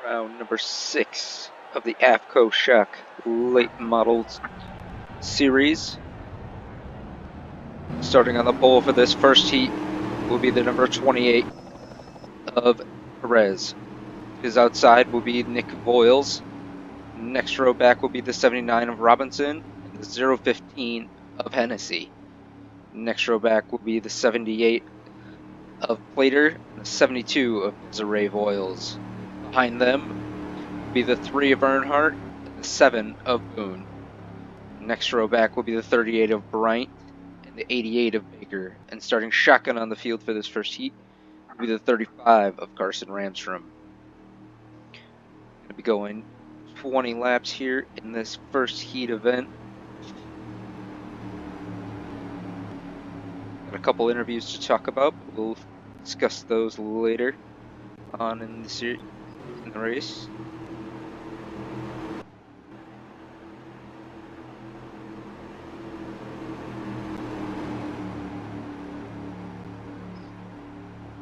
Round number 6 of the Afco Shock Late Models Series. Starting on the pole for this first heat will be the number 28 of Perez. His outside will be Nick Voiles. Next row back will be the 79 of Robinson and the 015 of Hennessy. Next row back will be the 78 of Plater and the 72 of Desiree Voiles. Behind them will be the 3 of Earnhardt and the 7 of Boone. Next row back will be the 38 of Bryant and the 88 of Baker. And starting shotgun on the field for this first heat will be the 35 of Carson Ramstrom. Going to be going 20 laps here in this first heat event. Got a couple interviews to talk about, but we'll discuss those later on in the race.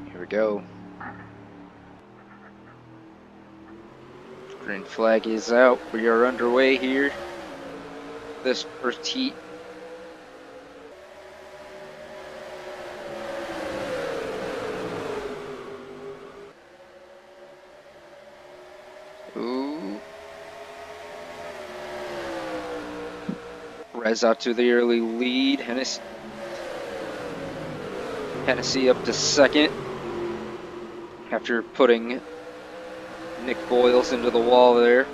Here we go. Green flag is out. We are underway here. This first heat. Ooh. Perez out to the early lead. Hennessy up to second after putting Nick Voiles into the wall there.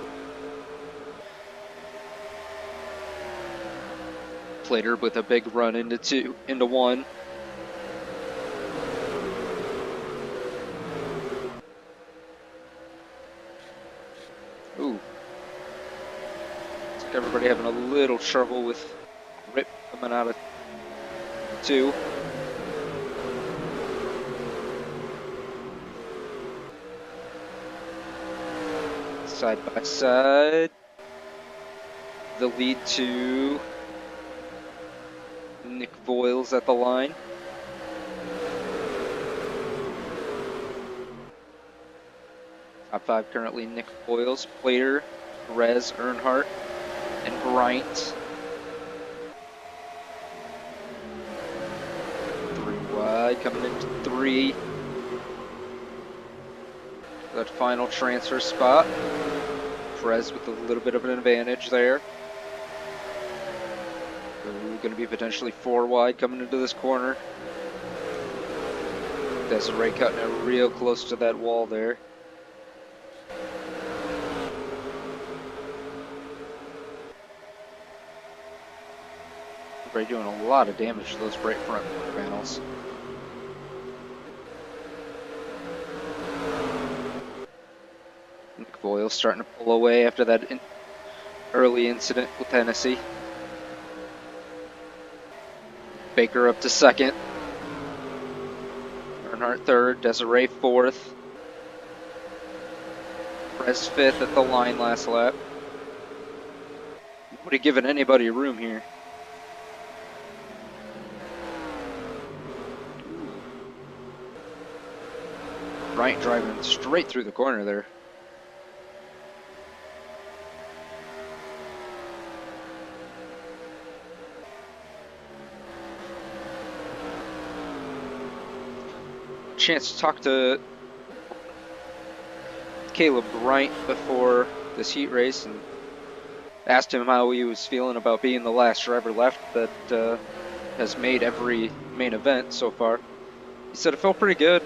Plater with a big run into one. Ooh. Looks like everybody having a little trouble with Rip coming out of 2. Side by side. The lead to Nick Voiles at the line. Top 5 currently Nick Voiles, Plater, Perez, Earnhardt, and Bryant. 3 wide, coming into 3. That final transfer spot. Perez with a little bit of an advantage there. Going to be potentially 4 wide coming into this corner. Desiree cutting it real close to that wall there. Desiree doing a lot of damage to those right front panels. Nick Voiles starting to pull away after that early incident with Hennessy. Baker up to second. Earnhardt third. Desiree fourth. Perez fifth at the line last lap. Nobody giving anybody room here. Bryant driving straight through the corner there. Chance to talk to Caleb Bryant before this heat race and asked him how he was feeling about being the last driver left that has made every main event so far. He said it felt pretty good.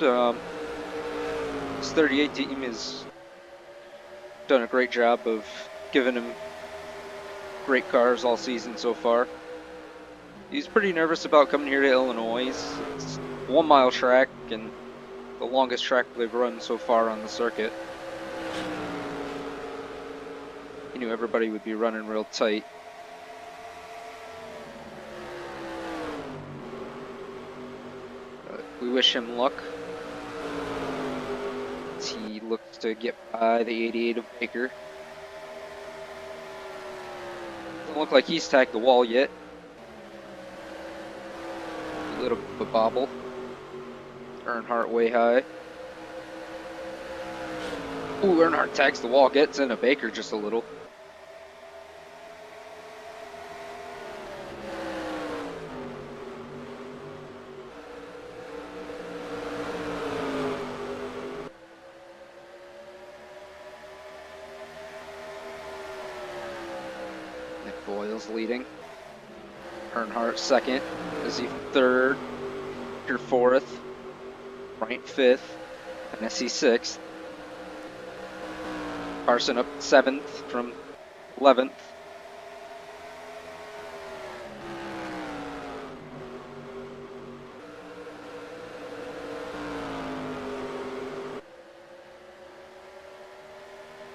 His 38 team has done a great job of giving him great cars all season so far. He's pretty nervous about coming here to Illinois. It's a 1 mile track and the longest track they've run so far on the circuit. He knew everybody would be running real tight. We wish him luck. He looks to get by the 88 of Baker. Doesn't look like he's tagged the wall yet. A little bit of a bobble. Earnhardt way high. Ooh, Earnhardt tags the wall, gets into Baker just a little. Nick Boyle's leading. Earnhardt second. Izzy third. Baker fourth. Bryant fifth. Hennessy sixth. Carson up 7th from 11th.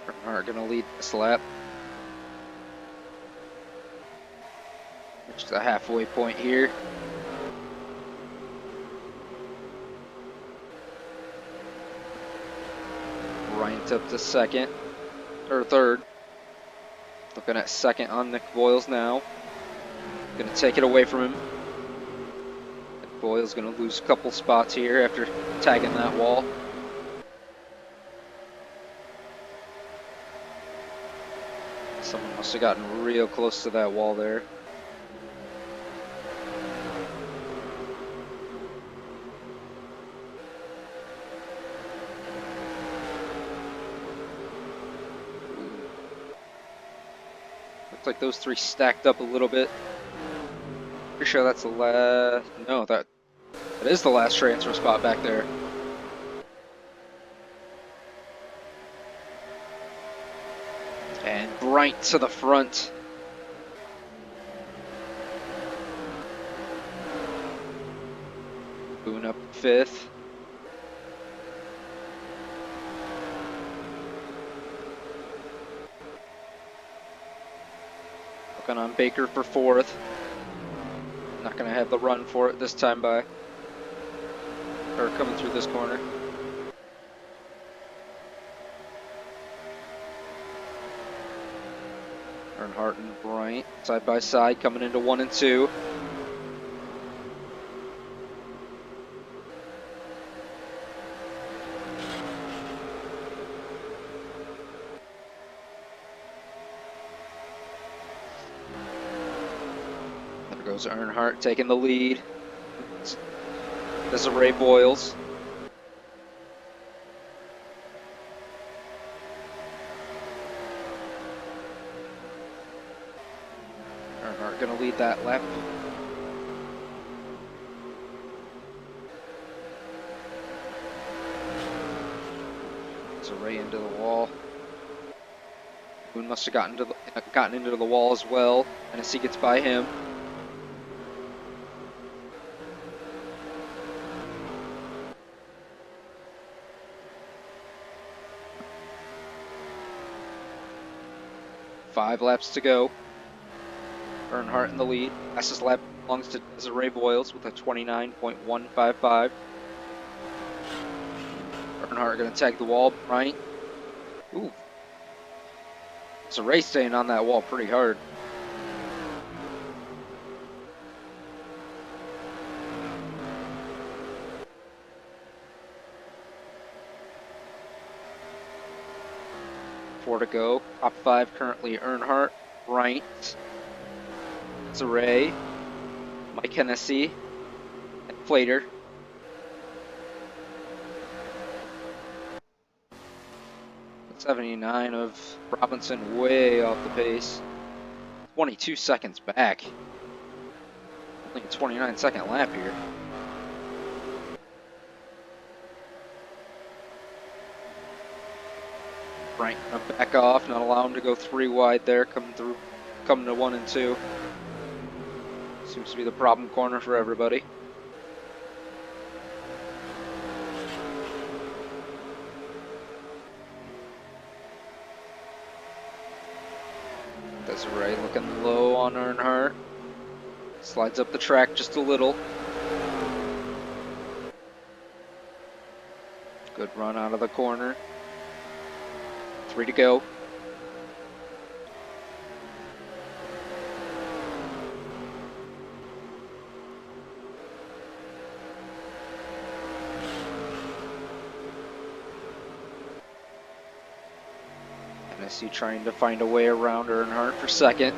Earnhardt going to lead this lap. Reach the halfway point here. Bryant up to second, or third. Looking at second on Nick Boyles now. Gonna take it away from him. Nick Boyles gonna lose a couple spots here after tagging that wall. Someone must have gotten real close to that wall there. Looks like those three stacked up a little bit. Pretty sure that's the last. No, that is the last transfer spot back there. And Bryant to the front. Boone up fifth. Looking on Baker for fourth. Not going to have the run for it this time by. Or coming through this corner. Earnhardt and Bryant side by side coming into 1 and 2. There goes Earnhardt taking the lead. This is Ray Boyles. Earnhardt going to lead that lap. So Ray into the wall. Boone must have gotten into the wall as well. Hennessy gets by him. Five laps to go. Earnhardt in the lead. Fastest lap belongs to Desiree Boyles with a 29.155. Earnhardt going to tag the wall. Bryant. Ooh. Desiree staying on that wall pretty hard. Four to go. Top five currently Earnhardt, Bryant, Desiree, Mike Hennessy, and Flater. The 79 of Robinson way off the pace. 22 seconds back. Only a 29-second lap here. Bryant gonna back off, not allow him to go 3 wide there, coming to 1 and 2. Seems to be the problem corner for everybody. Desiree looking low on Earnhardt. Slides up the track just a little. Good run out of the corner. 3 to go. Hennessy trying to find a way around Earnhardt for second.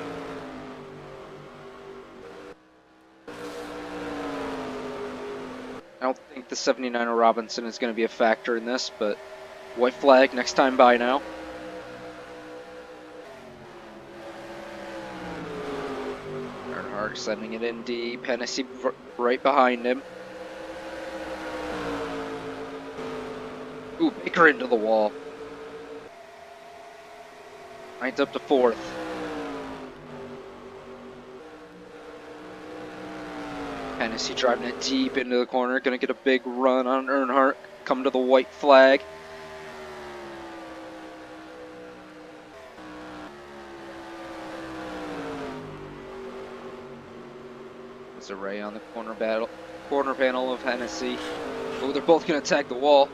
I don't think the 79 of Robinson is going to be a factor in this, but white flag next time by now. Earnhardt sending it in deep. Hennessy right behind him. Ooh, Baker into the wall. Lines up to fourth. Hennessy driving it deep into the corner. Gonna get a big run on Earnhardt. Come to the white flag. There's a ray on the corner panel of Hennessy. Oh, they're both gonna tag the wall.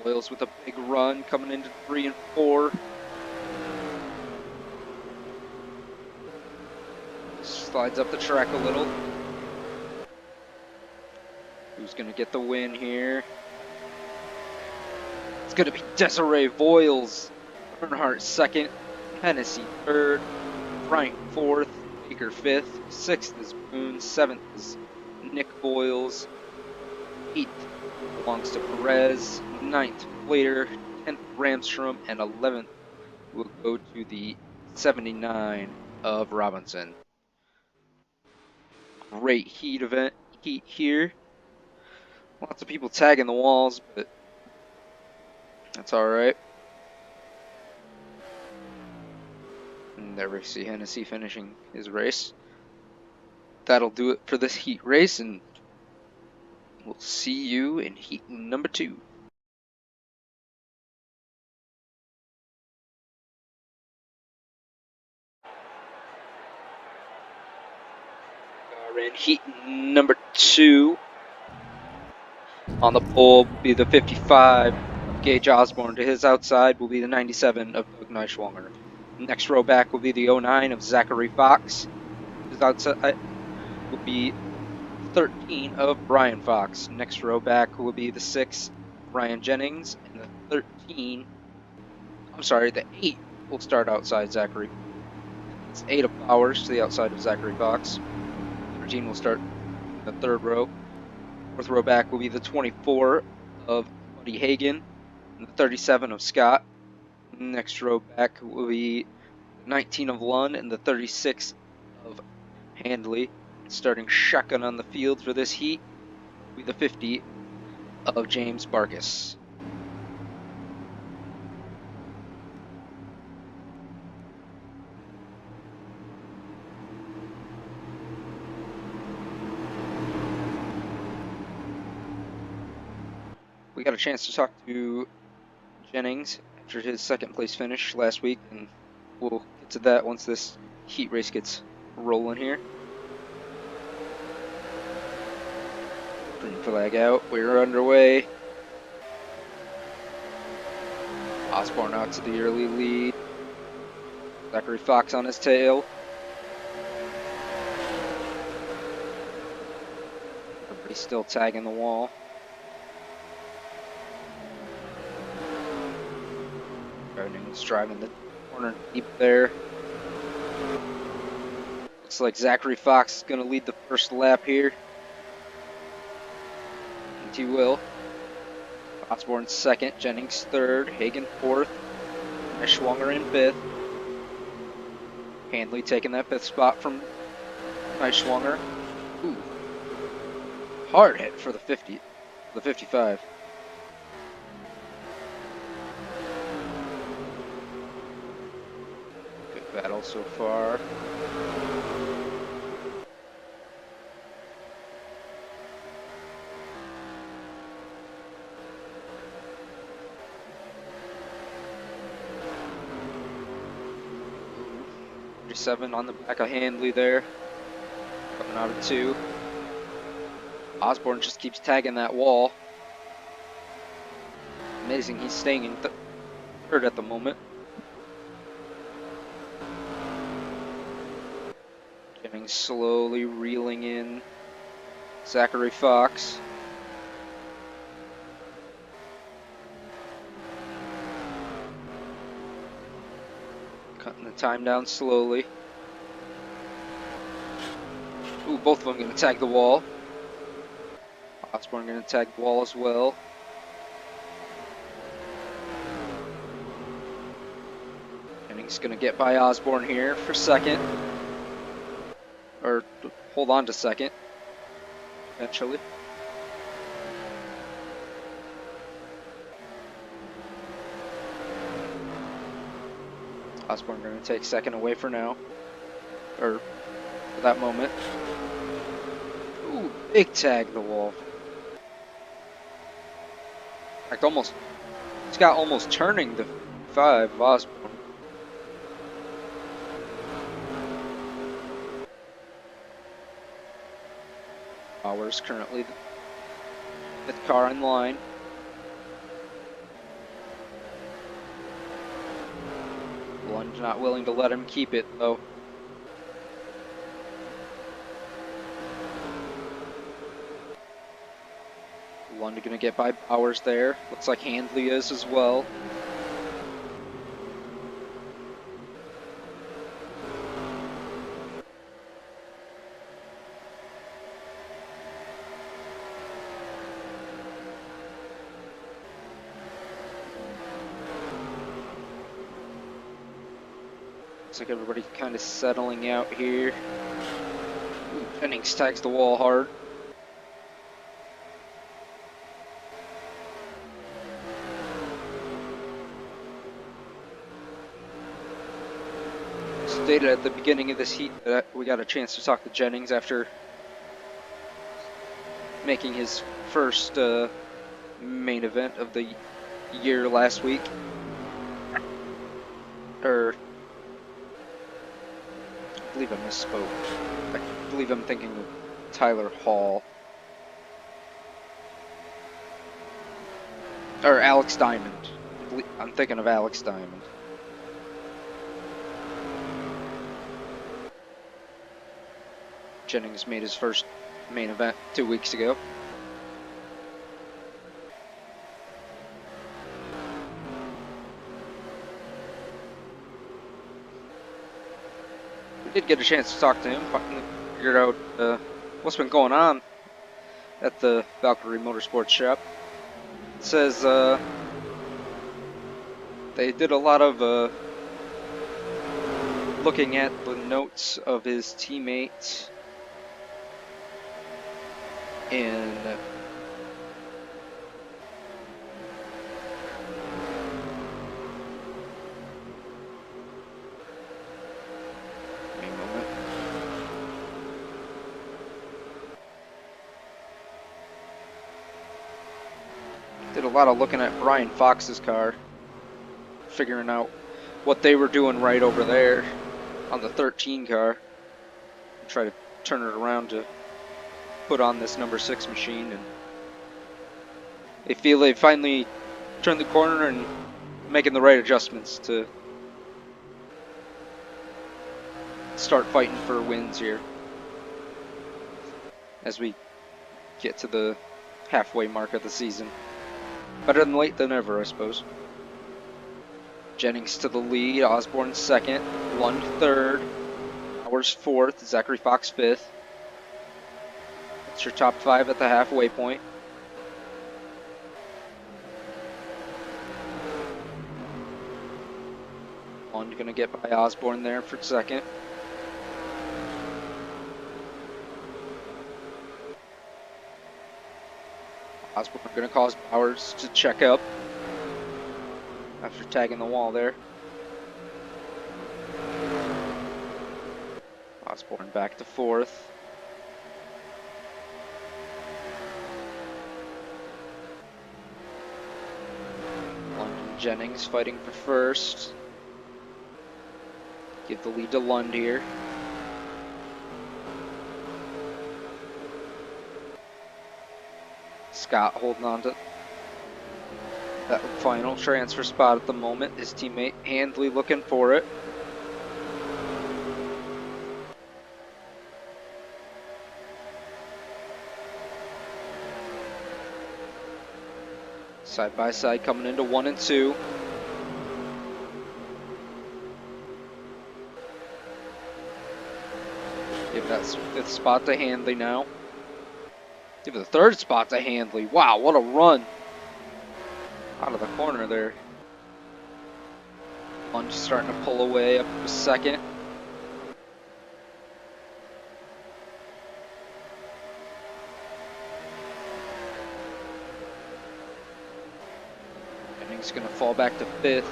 Boyles with a big run coming into 3 and 4. Slides up the track a little. Who's going to get the win here? It's going to be Desiree Voiles. Earnhardt second. Hennessy third. Bryant fourth. Baker fifth. Sixth is Boone. Seventh is Nick Voiles. Eighth belongs to Perez. Ninth, Flater. 10th, Ramstrom. And 11th will go to the 79 of Robinson. Great heat here. Lots of people tagging the walls, but that's alright. And there we see Hennessy finishing his race. That'll do it for this heat race, and we'll see you in heat number 2. In heat number 2, on the pole will be the 55 of Gage Osborne. To his outside will be the 97 of Doug Neischwanger. Next row back will be the 09 of Zachary Fox. His outside will be 13 of Brian Fox. Next row back will be the 6 Ryan Jennings, and the 8 will start outside Zachary. It's 8 of Powers to the outside of Zachary Fox. 13 will start in the 3rd row. 4th row back will be the 24 of Buddy Hagan and the 37 of Scott. Next row back will be the 19 of Lund and the 36 of Handley. Starting shotgun on the field for this heat will be the 50 of James Barkis. We got a chance to talk to Jennings after his 2nd place finish last week, and we'll get to that once this heat race gets rolling here. Green flag out, we're underway. Osborne out to the early lead. Zachary Fox on his tail. Everybody's still tagging the wall. Jennings driving the corner deep there. Looks like Zachary Fox is going to lead the first lap here. And he will. Osborne 2nd, Jennings 3rd, Hagan 4th, Neischwanger in 5th. Handley taking that 5th spot from Neischwanger. Ooh. Hard hit for the 55. Good battle so far. Seven on the back of Handley there, coming out of 2. Osborne just keeps tagging that wall. Amazing, he's staying in 3rd at the moment. Jennings slowly reeling in Zachary Fox. And the time down slowly. Ooh, both of them going to tag the wall. Osborne going to tag the wall as well. Jennings going to get by Osborne here for second. Or hold on to second, eventually. Osborne going to take second away for now. Or for that moment. Ooh, big tag the wall. In fact, almost, he's got almost turning the 5 of Osborne. Bowers currently the 5th car in line. Lund not willing to let him keep it though. Lund going to get by Bowers there. Looks like Handley is as well. Looks like everybody kind of settling out here. Ooh, Jennings tags the wall hard. Stated at the beginning of this heat that we got a chance to talk to Jennings after making his first main event of the year last week. I believe I misspoke. I believe I'm thinking of Tyler Hall. Or Alex Diamond. I'm thinking of Alex Diamond. Jennings made his first main event 2 weeks ago. We did get a chance to talk to him, figured out what's been going on at the Valkyrie Motorsports shop. It says they did a lot of looking at the notes of his teammate and did a lot of looking at Brian Fox's car, figuring out what they were doing right over there on the 13 car. Try to turn it around to put on this number 6 machine, and they feel they finally turned the corner and making the right adjustments to start fighting for wins here as we get to the halfway mark of the season. Better than late than ever, I suppose. Jennings to the lead, Osborne second, Lund third, Bowers fourth, Zachary Fox fifth. That's your top 5 at the halfway point. Lund gonna get by Osborne there for second. Osborne gonna cause Bowers to check up after tagging the wall there. Osborne back to fourth. Lund and Jennings fighting for first. Give the lead to Lund here. Scott holding on to that final transfer spot at the moment. His teammate Handley looking for it. Side by side coming into 1 and 2. That's 5th spot to Handley now. Give the 3rd spot to Handley. Wow, what a run. Out of the corner there. Lunge starting to pull away up to 2nd. Jennings going to fall back to 5th.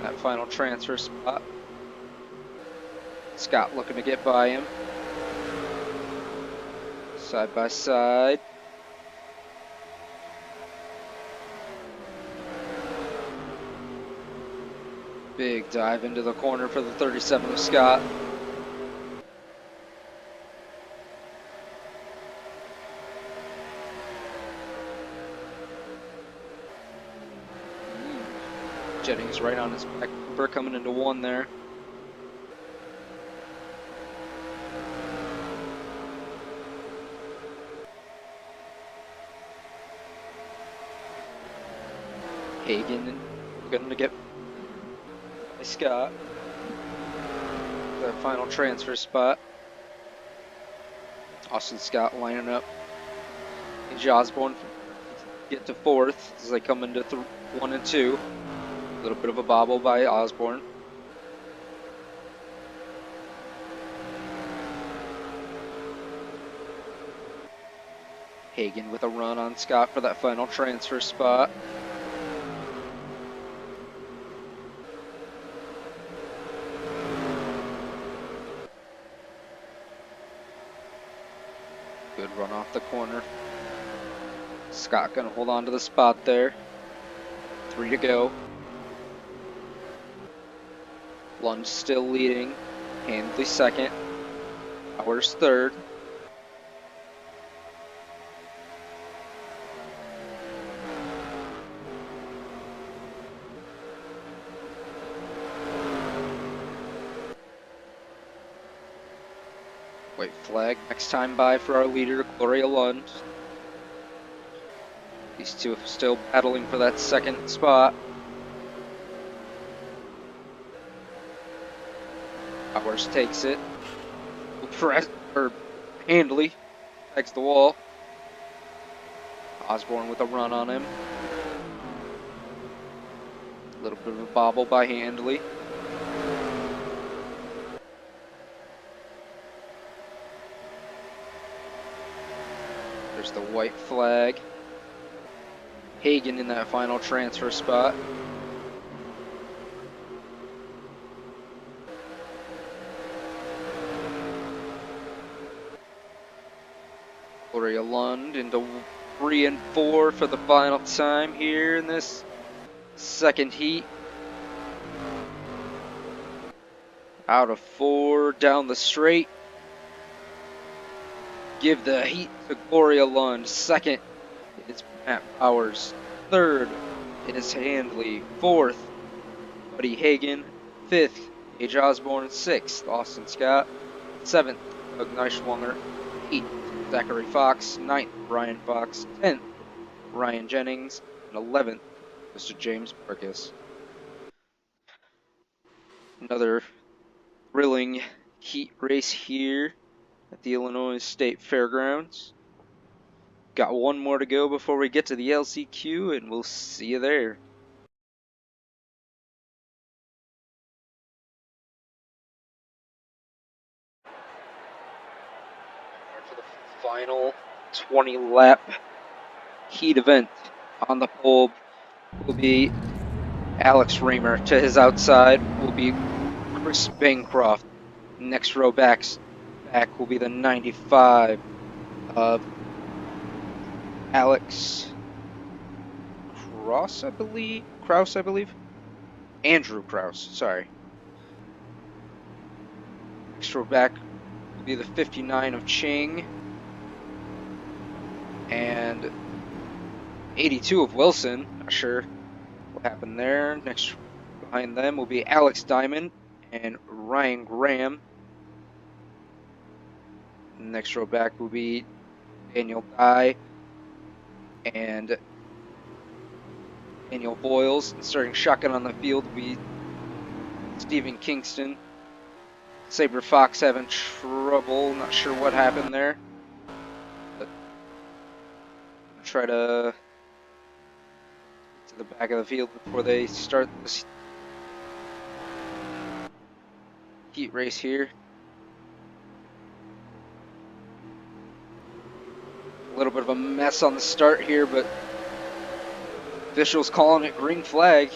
That final transfer spot. Scott looking to get by him. Side by side. Big dive into the corner for the 37 of Scott. Jennings right on his back bumper coming into 1 there. Hagen going to get by Scott. The final transfer spot. Austin Scott lining up. Gage Osborne get to 4th as they come into 1 and 2. A little bit of a bobble by Osborne. Hagen with a run on Scott for that final transfer spot. Good run off the corner. Scott gonna hold on to the spot there. 3 to go. Lunge still leading. Handley 2nd. Powers 3rd. White flag next time by for our leader, Gloria Lund. These two still battling for that 2nd spot. Powers takes it. Handley takes the wall. Osborne with a run on him. A little bit of a bobble by Handley. There's the white flag. Hagen in that final transfer spot. Gloria Lund into 3 and 4 for the final time here in this 2nd heat. Out of 4 down the straight. Give the heat to Gloria Lund. 2nd is Matt Powers. 3rd is Handley. 4th, Buddy Hagen. 5th, Gage Osborne. 6th, Austin Scott. 7th, Doug Neischwanger. 8th, Zachary Fox. 9th, Brian Fox. 10th, Ryan Jennings. And 11th, Mr. James Burgess. Another thrilling heat race here at the Illinois State Fairgrounds. Got 1 more to go before we get to the LCQ, and we'll see you there. For the final 20-lap heat event on the pole will be Alex Raymer. To his outside will be Chris Bancroft. Next row back will be the 95 of Alex Kraus, I believe. Andrew Kraus, sorry. Next row back will be the 59 of Ching. And 82 of Wilson. Not sure what happened there. Next behind them will be Alex Diamond and Ryan Graham. Next row back will be Daniel Dye and Daniel Boyles. And starting shotgun on the field will be Stephen Kingston. Saber Fox having trouble. Not sure what happened there. But try to get to the back of the field before they start this heat race here. A little bit of a mess on the start here, but officials calling it green flag.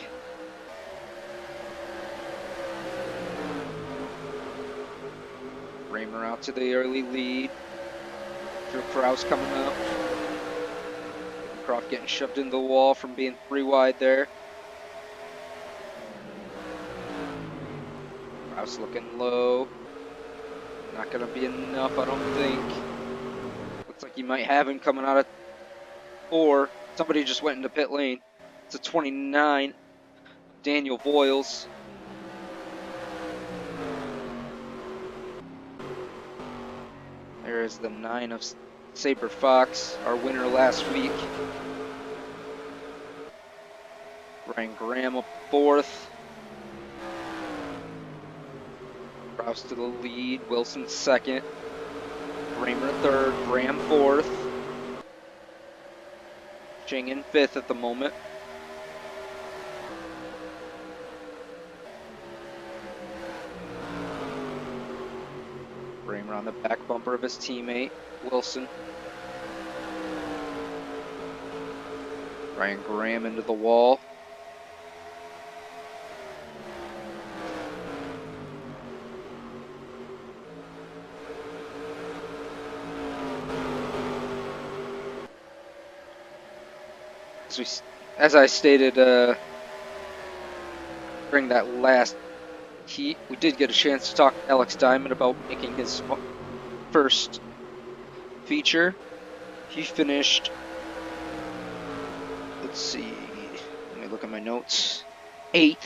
Raymer out to the early lead. Drew Krause coming up. Bancroft getting shoved into the wall from being 3 wide there. Krause looking low. Not going to be enough, I don't think. Looks like he might have him coming out of 4. Somebody just went into pit lane. It's a 29. Daniel Voiles. There is the 9 of Saber Fox, our winner last week. Ryan Graham up 4th. Rouse to the lead. Wilson 2nd. Raymer 3rd. Graham 4th. Ching in 5th at the moment. Raymer on the back bumper of his teammate, Wilson. Ryan Graham into the wall. As I stated during that last heat, we did get a chance to talk to Alex Diamond about making his first feature. He finished, let's see, let me look at my notes, 8th.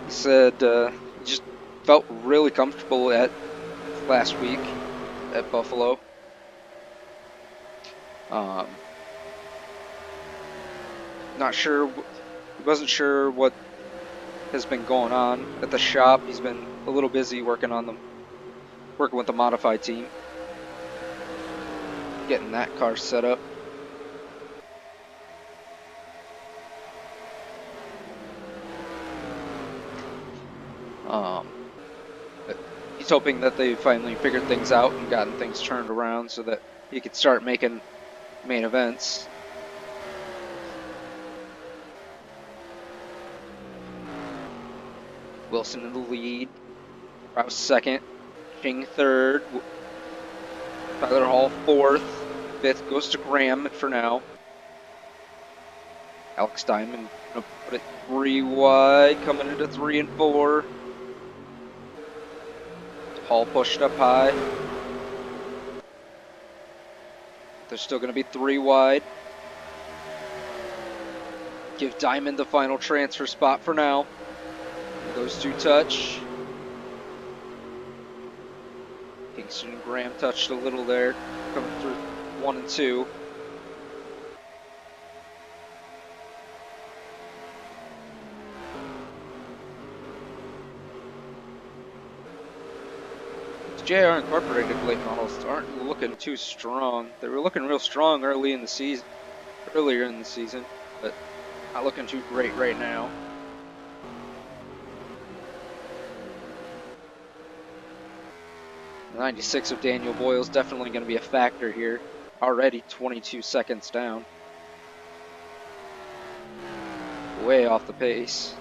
He said he just felt really comfortable at last week at Buffalo. Not sure, he wasn't sure what has been going on at the shop. He's been a little busy working with the modified team, getting that car set up. He's hoping that they finally figured things out and gotten things turned around so that he could start making main events. Wilson in the lead. Rouse 2nd. Ching 3rd. Tyler Hall 4th. 5th goes to Graham for now. Alex Diamond gonna put it 3 wide, coming into 3 and 4. Hall pushed up high. They're still gonna be 3 wide. Give Diamond the final transfer spot for now. Those 2 touch. Kingston and Graham touched a little there, coming through 1 and 2. JR Incorporated late models aren't looking too strong. They were looking real strong earlier in the season, but not looking too great right now. The 96 of Daniel Voiles definitely going to be a factor here. Already 22 seconds down. Way off the pace.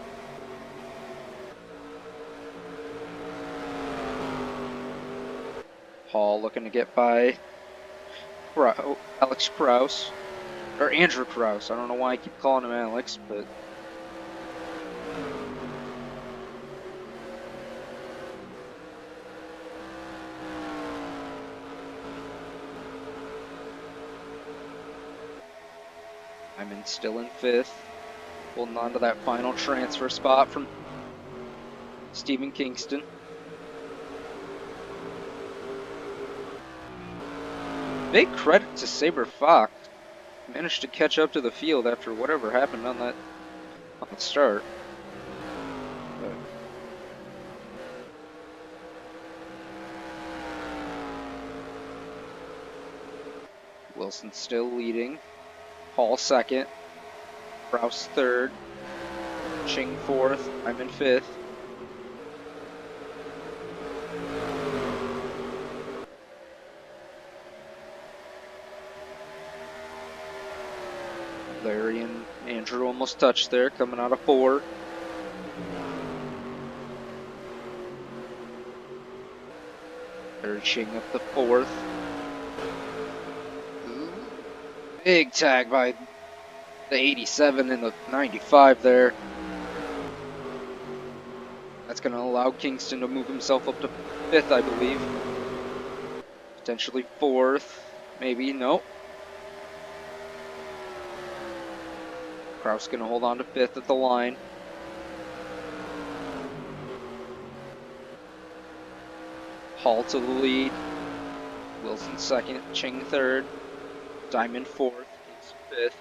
Paul looking to get by Alex Krause. Or Andrew Krause. I don't know why I keep calling him Alex, but I'm still in 5th. Holding on to that final transfer spot from Stephen Kingston. Big credit to Saber Fox. Managed to catch up to the field after whatever happened on the start. But Wilson still leading. Hall second. Rouse third. Ching fourth. I'm in fifth. Larry and Andrew almost touched there, coming out of 4. They're Ching up the 4th. Ooh, big tag by the 87 and the 95 there. That's going to allow Kingston to move himself up to 5th, I believe. Potentially 4th. Maybe, no. Kraus going to hold on to 5th at the line. Hall to the lead. Wilson 2nd. Ching 3rd. Diamond 4th. Kingston 5th.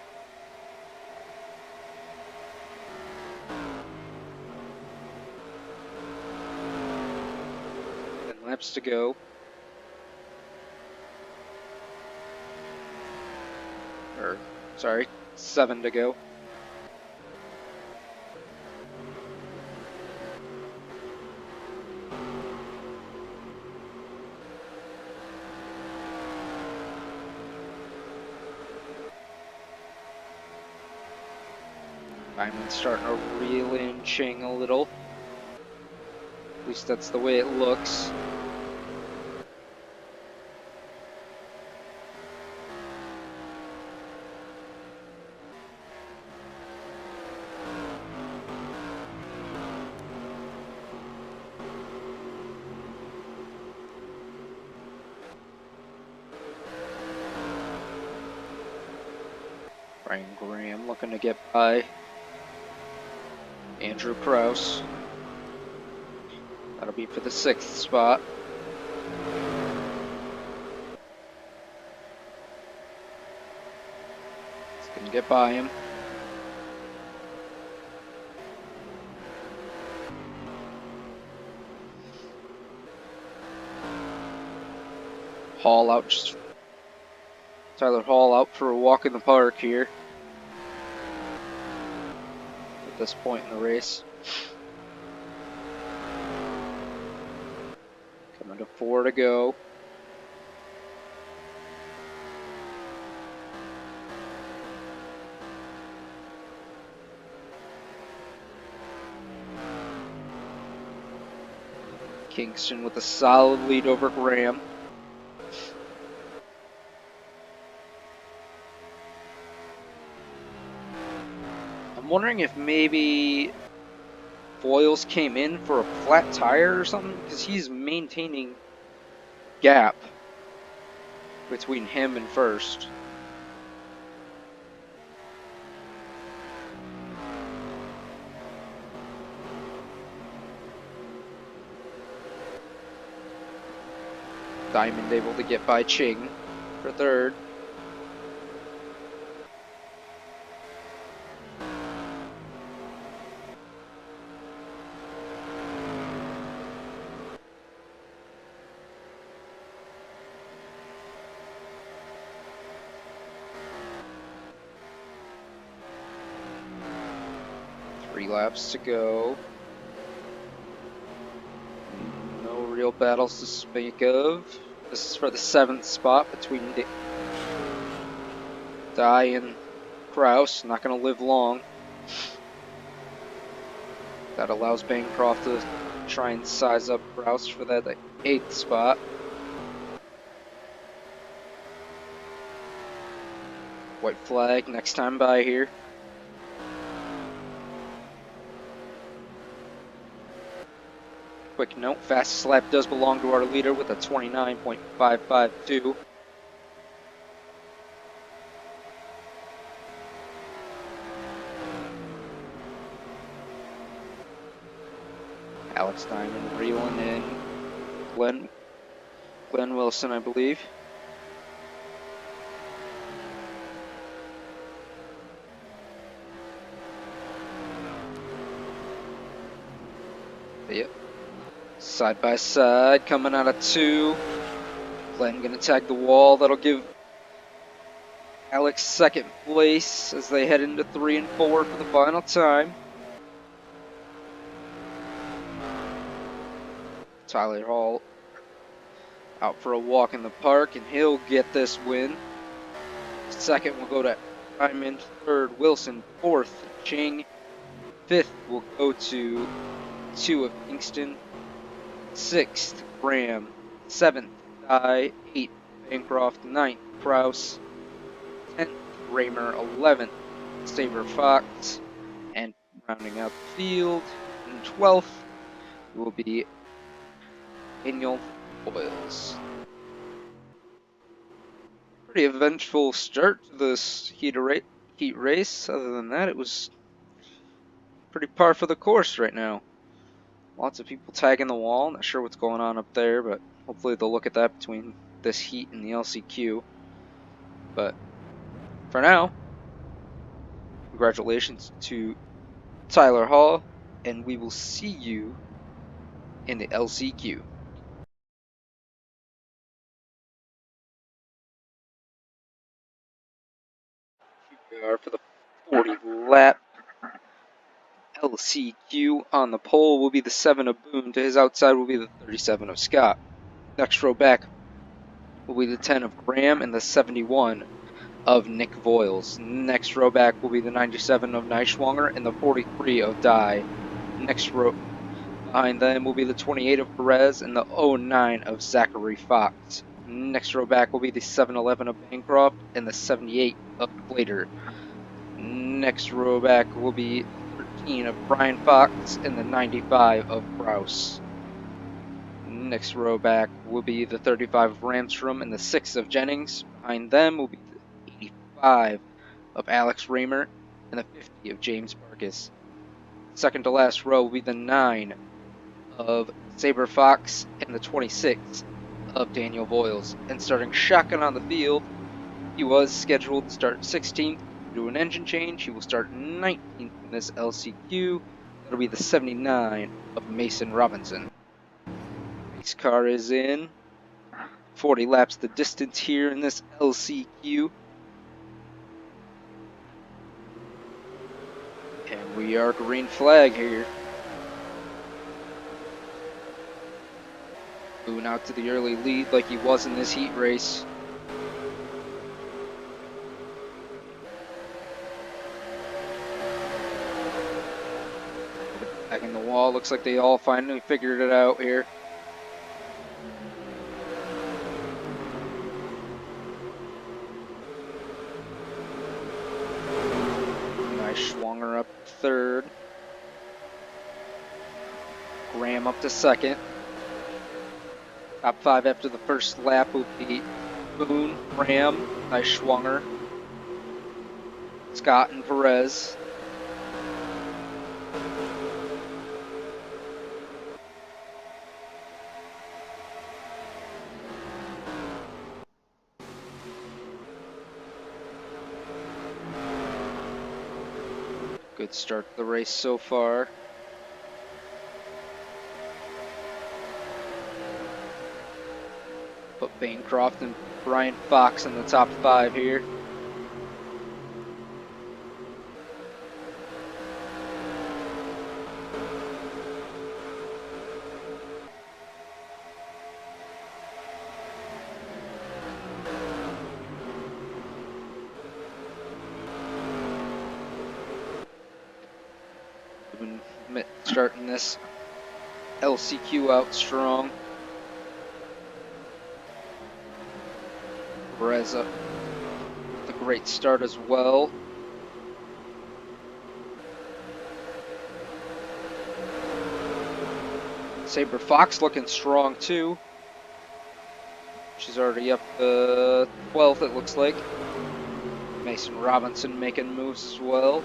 10 laps to go. Sorry, 7 to go. Diamond's starting to reel in Ching a little. At least that's the way it looks. Brian Graham looking to get by Andrew Kraus. That'll be for the 6th spot. He's gonna get by him. Hall out, Tyler Hall out for a walk in the park here. At this point in the race. Coming to 4 to go. Kingston with a solid lead over Graham. I'm wondering if maybe Voiles came in for a flat tire or something, because he's maintaining gap between him and first. Diamond able to get by Ching for 3rd. Laps to go. No real battles to speak of. This is for the 7th spot between Dye and Kraus. Not going to live long. That allows Bancroft to try and size up Kraus for that 8th spot. White flag next time by here. Quick note, fastest lap does belong to our leader with a 29.552. Alex Diamond reeling in Glenn Wilson, I believe. Yep. Side by side, coming out of 2. Glenn gonna tag the wall. That'll give Alex second place as they head into 3 and 4 for the final time. Tyler Hall out for a walk in the park, and he'll get this win. Second will go to Hyman. Third, Wilson. Fourth, Ching. Fifth will go to 2 of Kingston. Sixth, Graham. Seventh, Dye. 8th, Bancroft. 9th, Kraus. 10th, Raymer. 11th, Saber Fox. And rounding out the field, and 12th will be Daniel Boyles. Pretty eventful start to this heat race. Other than that, it was pretty par for the course right now. Lots of people tagging the wall. Not sure what's going on up there, but hopefully they'll look at that between this heat and the LCQ. But for now, congratulations to Tyler Hall, and we will see you in the LCQ. Here we are for the 40th lap. LCQ on the pole will be the 7 of Boone. To his outside will be the 37 of Scott. Next row back will be the 10 of Graham and the 71 of Nick Voiles. Next row back will be the 97 of Neischwanger and the 43 of Dye. Next row behind them will be the 28 of Perez and the 09 of Zachary Fox. Next row back will be the 711 of Bancroft and the 78 of Glader. Next row back will be 13 of Brian Fox and the 95 of Kraus. Next row back will be the 35 of Ramstrom and the 6 of Jennings. Behind them will be the 85 of Alex Raymer and the 50 of James Barkis. Second to last row will be the 9 of Saber Fox and the 26 of Daniel Voiles. And starting shotgun on the field, he was scheduled to start 16th. Do an engine change. He will start 19th in this LCQ. That'll be the 79 of Mason Robinson. Race car is in. 40 laps the distance here in this LCQ. And we are green flag here. Moving out to the early lead like he was in this heat race. Back in the wall, looks like they all finally figured it out here. Neischwanger up third. Graham up to second. Top 5 after the first lap will be Boone, Graham, Neischwanger, Scott, and Perez. Good start to the race so far. Put Bancroft and Bryant Fox in the top 5 here. Starting this LCQ out strong. Perez up with a great start as well. Saber Fox looking strong too. She's already up to 12th, it looks like. Mason Robinson making moves as well.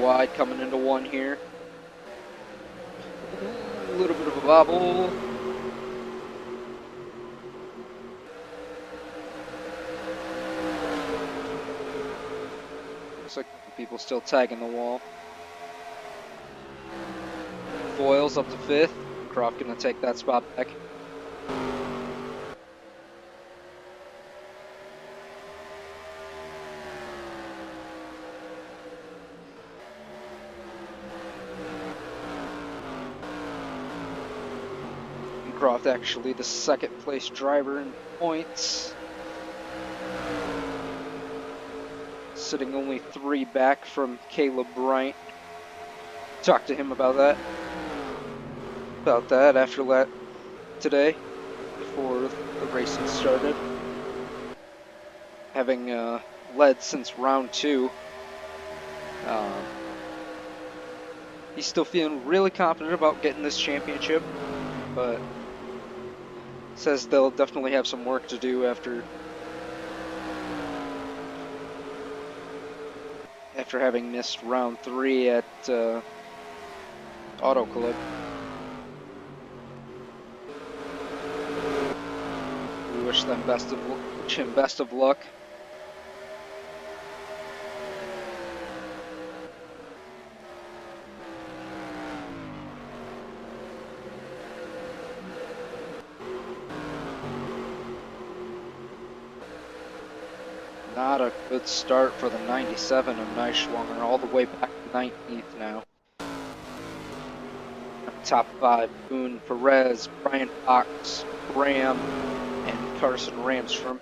Wide coming into one here. A little bit of a bobble. Looks like people still tagging the wall. Voiles up to 5th. Bancroft gonna take that spot back. Bancroft actually the 2nd place driver in points. Sitting only 3 back from Caleb Bryant. Talked to him about that. After today, before the racing started. Having led since round 2. He's still feeling really confident about getting this championship, but says they'll definitely have some work to do after having missed round 3 at Auto Club. We wish him best of luck. Not a good start for the 97 of Neischwanger, all the way back to 19th now. Top 5, Boone, Perez, Brian Fox, Graham, and Carson Ramstrom.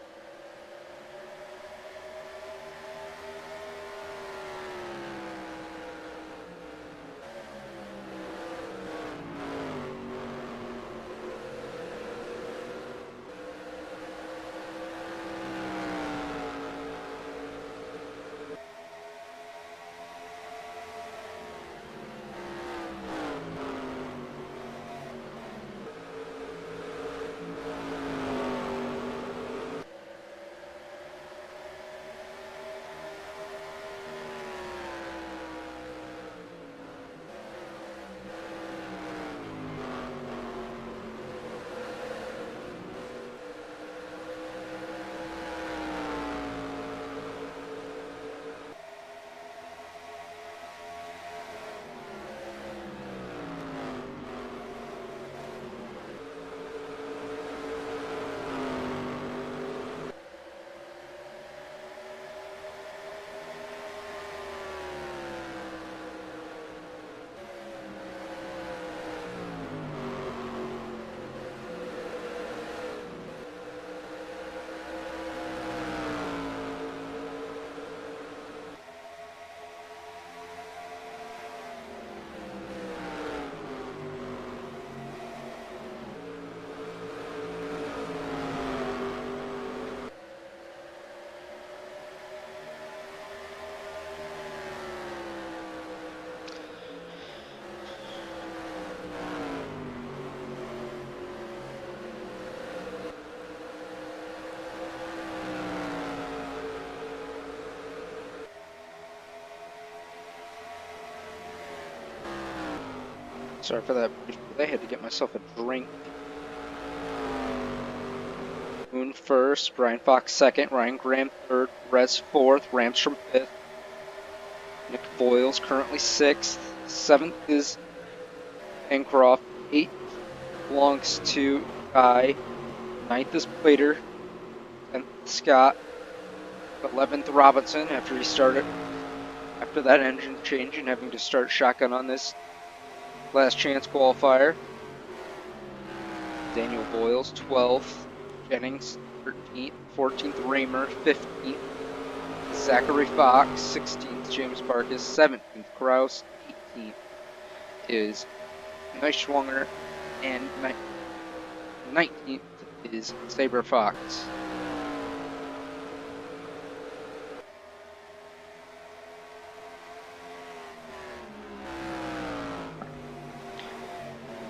Sorry for that brief delay, I had to get myself a drink. Boone 1st, Brian Fox 2nd, Ryan Graham 3rd, Perez 4th, Ramstrom 5th. Nick Voiles currently 6th. 7th is Bancroft. 8th belongs to Guy. 9th is Plater. 10th Scott. 11th Robinson after that engine change and having to start shotgun on this last chance qualifier. Daniel Voiles 12th. Jennings 13th. 14th Raymer 15th. Zachary Fox 16th. James Barkis 17th. Kraus 18th is Neischwanger, and 19th is Saber Fox.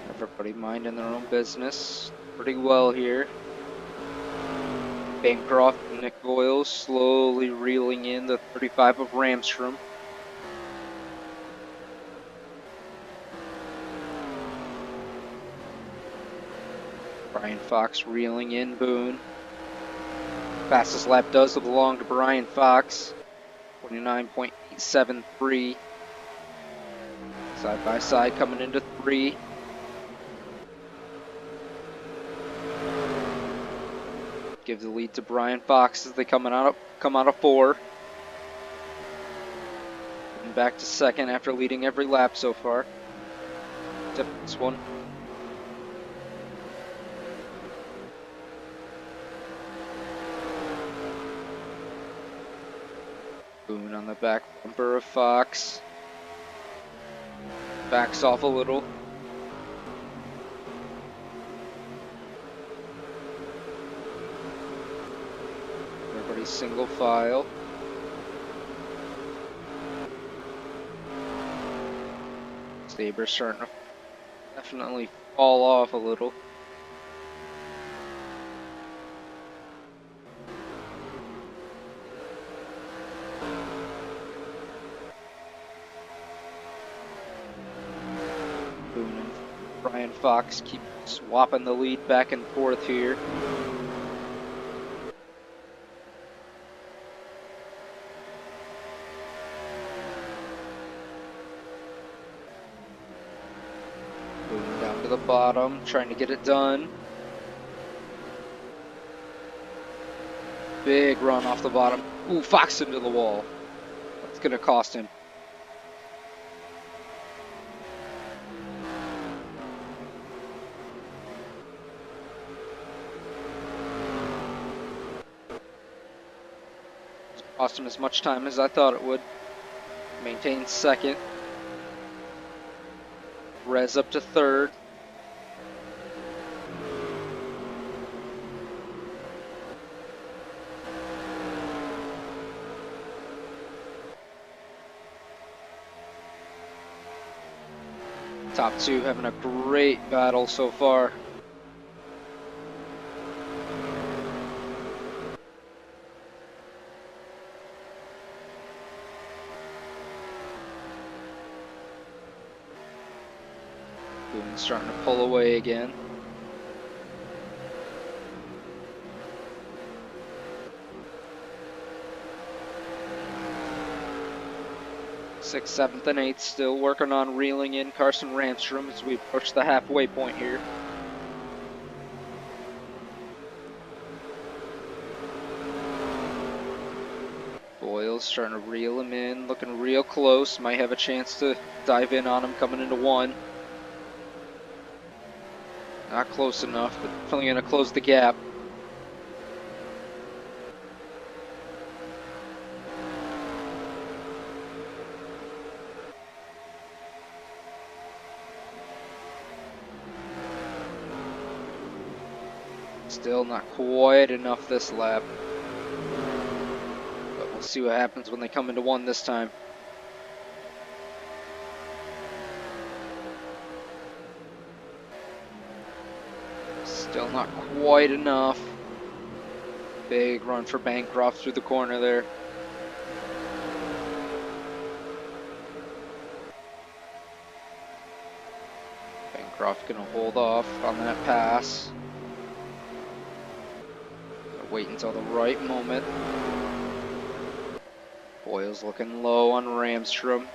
Everybody minding their own business pretty well here. Bancroft and Nick Voiles slowly reeling in the 35 of Ramstrom. Brian Fox reeling in Boone. Fastest lap does belong to Brian Fox. 29.873. Side by side coming into 3. Give the lead to Bryant Fox as they come out of 4. And back to 2nd after leading every lap so far. Except this one. Boone on the back bumper of Fox. Backs off a little. Everybody's single file. Saber's starting to definitely fall off a little. Boone and Bryant Fox keep swapping the lead back and forth here. Boone down to the bottom, trying to get it done. Big run off the bottom. Ooh, Fox into the wall. That's going to cost him. Cost him as much time as I thought it would. Maintains 2nd. Rez up to 3rd. Top 2 having a great battle so far. Boone's starting to pull away again. Sixth, 7th, and 8th still working on reeling in Carson Ramstrom as we approach the halfway point here. Boyle's starting to reel him in, looking real close. Might have a chance to dive in on him coming into 1. Not close enough, but definitely going to close the gap. Still not quite enough this lap. But we'll see what happens when they come into 1 this time. Still not quite enough. Big run for Bancroft through the corner there. Bancroft gonna hold off on that pass. Wait until the right moment. Boyle's looking low on Ramstrom.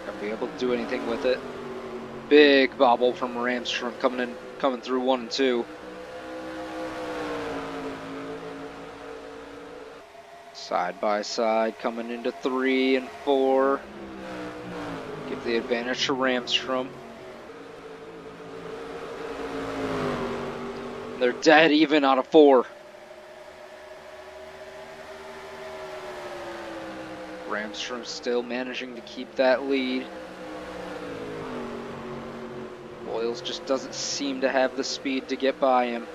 Gonna be able to do anything with it. Big bobble from Ramstrom coming through 1 and 2. Side by side coming into 3 and 4. Give the advantage to Ramstrom. They're dead even out of 4. Ramstrom still managing to keep that lead. Boyles just doesn't seem to have the speed to get by him.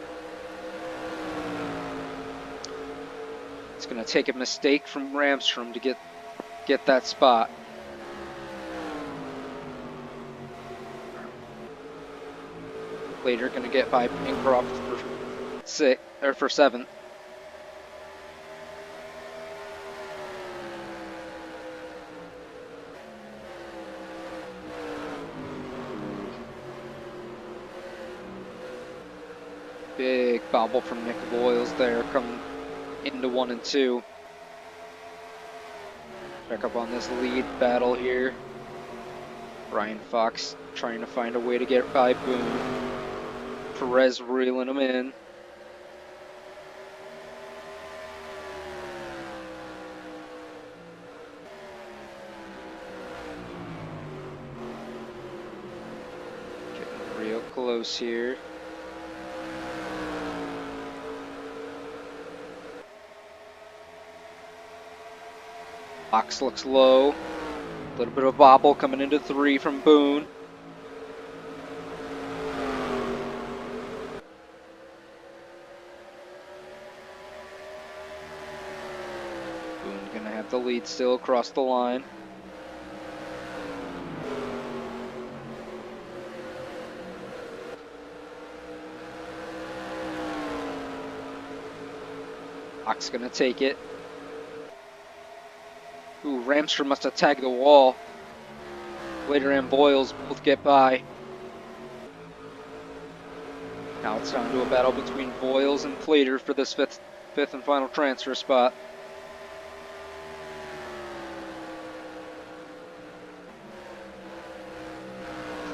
It's going to take a mistake from Ramstrom to get that spot. Later going to get by Bancroft for 7th. Big bobble from Nick Boyles there coming into 1 and 2. Back up on this lead battle here. Brian Fox trying to find a way to get by Boone. Perez reeling him in. Getting real close here. Fox looks low. A little bit of a bobble coming into 3 from Boone. Boone gonna have the lead still across the line. Fox gonna take it. Ooh, Ramster must have tagged the wall. Plater and Boyles both get by. Now it's down to a battle between Boyles and Plater for this fifth and final transfer spot.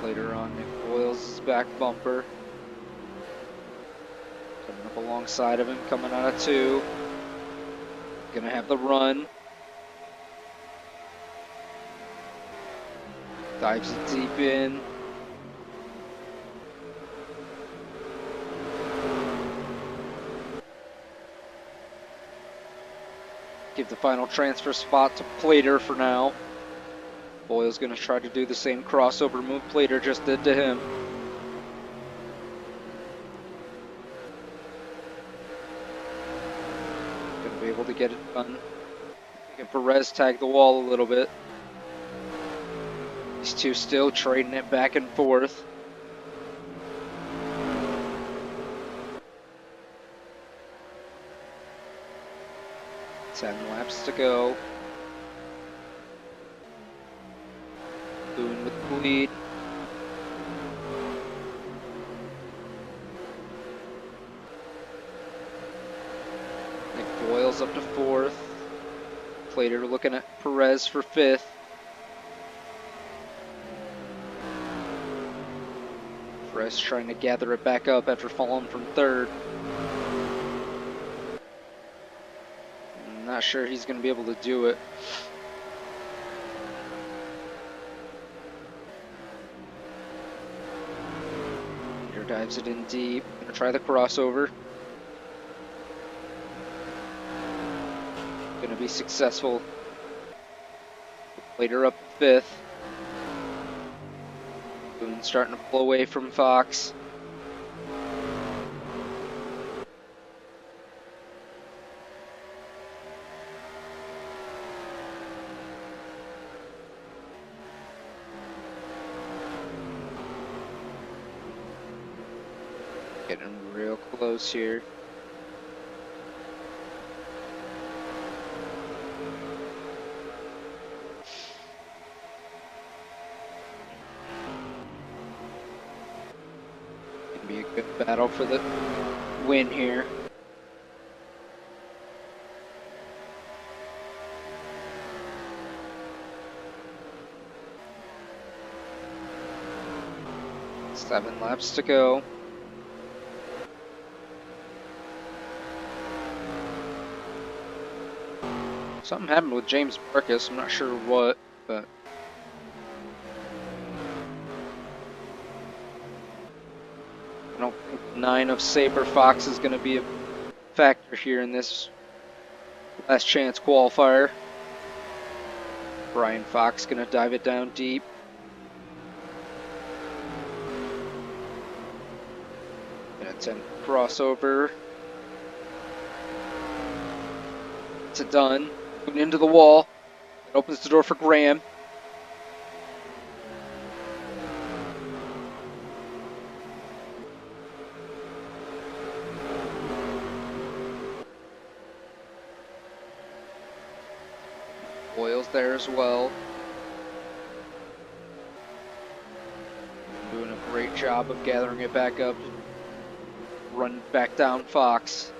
Plater on Nick Boyles' back bumper. Coming up alongside of him, coming out of 2. Gonna have the run. Dives it deep in. Give the final transfer spot to Plater for now. Boyle's going to try to do the same crossover move Plater just did to him. Going to be able to get it done. And Perez tagged the wall a little bit. These two still trading it back and forth. Ten laps to go. Boone with the lead. Nick Boyles up to 4th. Plater looking at Perez for 5th. Perez trying to gather it back up after falling from 3rd. I'm not sure he's going to be able to do it. Here dives it in deep. Going to try the crossover. Going to be successful. Plater up 5th. Boone starting to pull away from Fox. Getting real close here. Gonna be a good battle for the win here. Seven laps to go. Something happened with James Marcus, I'm not sure what, but I don't think 9 of Saber Fox is going to be a factor here in this last chance qualifier. Brian Fox going to dive it down deep. Gonna attempt crossover. It's a done. Moving into the wall. It opens the door for Graham. Boyle's there as well. Doing a great job of gathering it back up. Run back down Fox.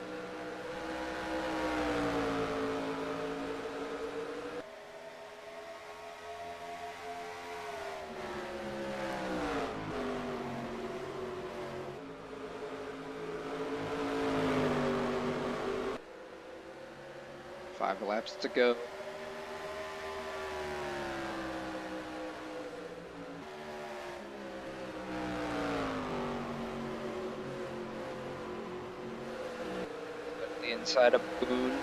5 laps to go. The inside of Boone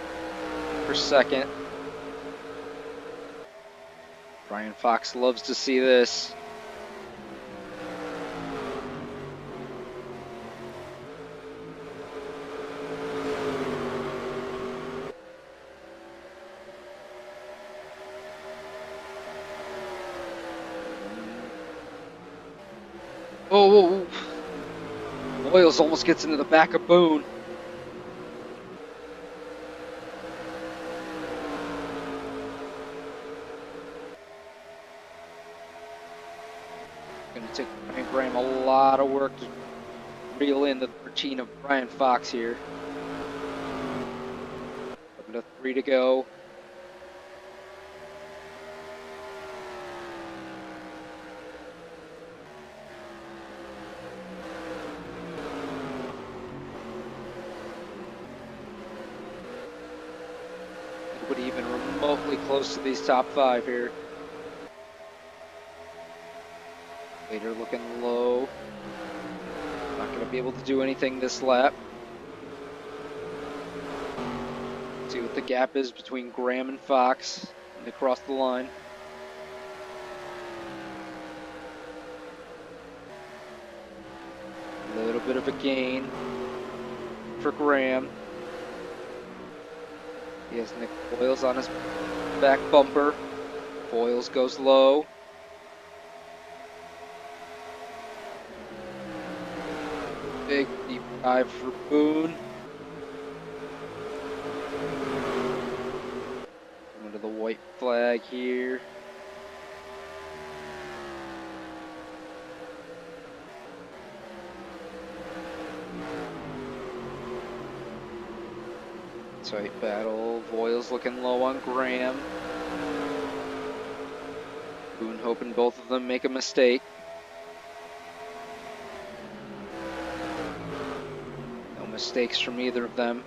for second. Brian Fox loves to see this. Oh, Boyles almost gets into the back of Boone. Going to take Brian Graham a lot of work to reel in the 13 of Brian Fox here. Up to 3 to go. Nobody even remotely close to these top 5 here. Later looking low. Not going to be able to do anything this lap. See what the gap is between Graham and Fox when they cross the line. A little bit of a gain for Graham. He has Nick Boyles on his back bumper. Boyles goes low. Big deep dive for Boone. Coming to the white flag here. Tight battle. Boyles looking low on Graham. Boone hoping both of them make a mistake. No mistakes from either of them.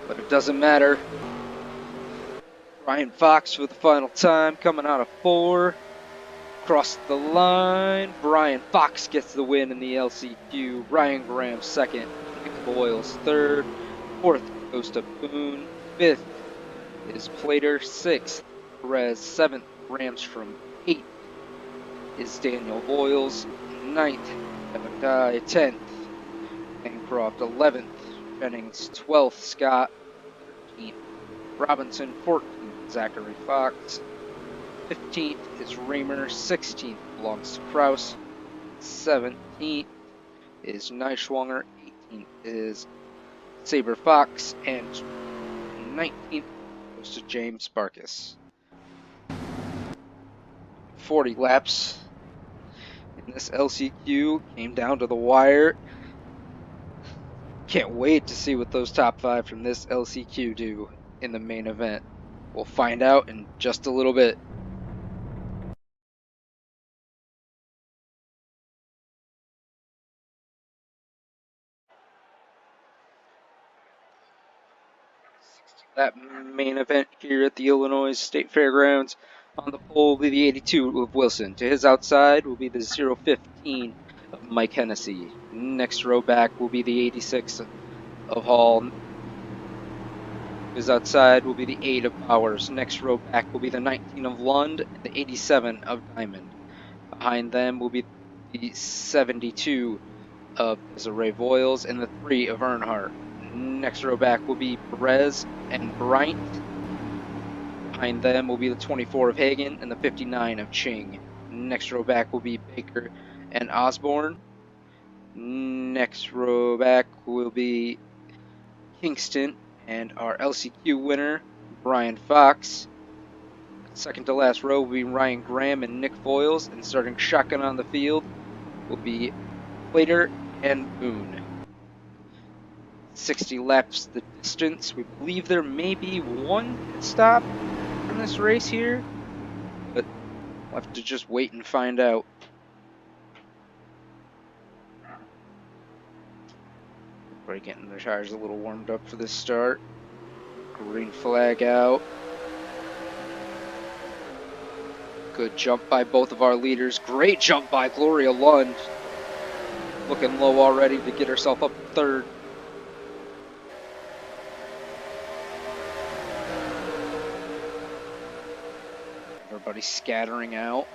But it doesn't matter. Brian Fox for the final time, coming out of 4. Across the line. Brian Fox gets the win in the LCQ. Ryan Graham second. Nick Boyles third. Fourth goes to Boone. Fifth is Plater. Sixth, Perez. Seventh, Ramstrom. Eighth is Daniel Boyles. Ninth, Evan Dye. 10th, Bancroft. 11th, Jennings. 12th, Scott. 13th, Robinson. 14th, Zachary Fox. 15th is Raymer. 16th belongs to Kraus. 17th is Neischwanger. 18th is Saber Fox. And 19th goes to James Barkus. 40 laps in this LCQ. Came down to the wire. Can't wait to see what those top 5 from this LCQ do in the main event. We'll find out in just a little bit. That main event here at the Illinois State Fairgrounds. On the pole will be the 82 of Wilson. To his outside will be the 015 of Mike Hennessy. Next row back will be the 86 of Hall. His outside will be the 8 of Bowers. Next row back will be the 19 of Lund and the 87 of Diamond. Behind them will be the 72 of Desiree Voiles and the 3 of Earnhardt. Next row back will be Perez and Bryant. Behind them will be the 24 of Hagen and the 59 of Ching. Next row back will be Baker and Osborne. Next row back will be Kingston and our LCQ winner, Brian Fox. Second to last row will be Ryan Graham and Nick Voiles, and starting shotgun on the field will be Plater and Boone. 60 laps the distance. We believe there may be one pit stop in this race here, but we'll have to just wait and find out. Everybody getting their tires a little warmed up for this start. Green flag out. Good jump by both of our leaders. Great jump by Gloria Lund. Looking low already to get herself up third. Everybody scattering out.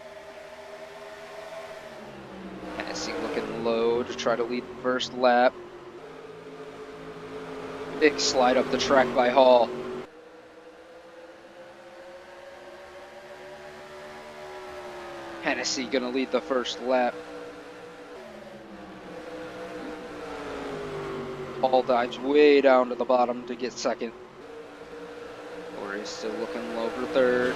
Hennessy looking low to try to lead the first lap. Big slide up the track by Hall. Hennessy gonna lead the first lap. Hall dives way down to the bottom to get second. Gloria's still looking low for third.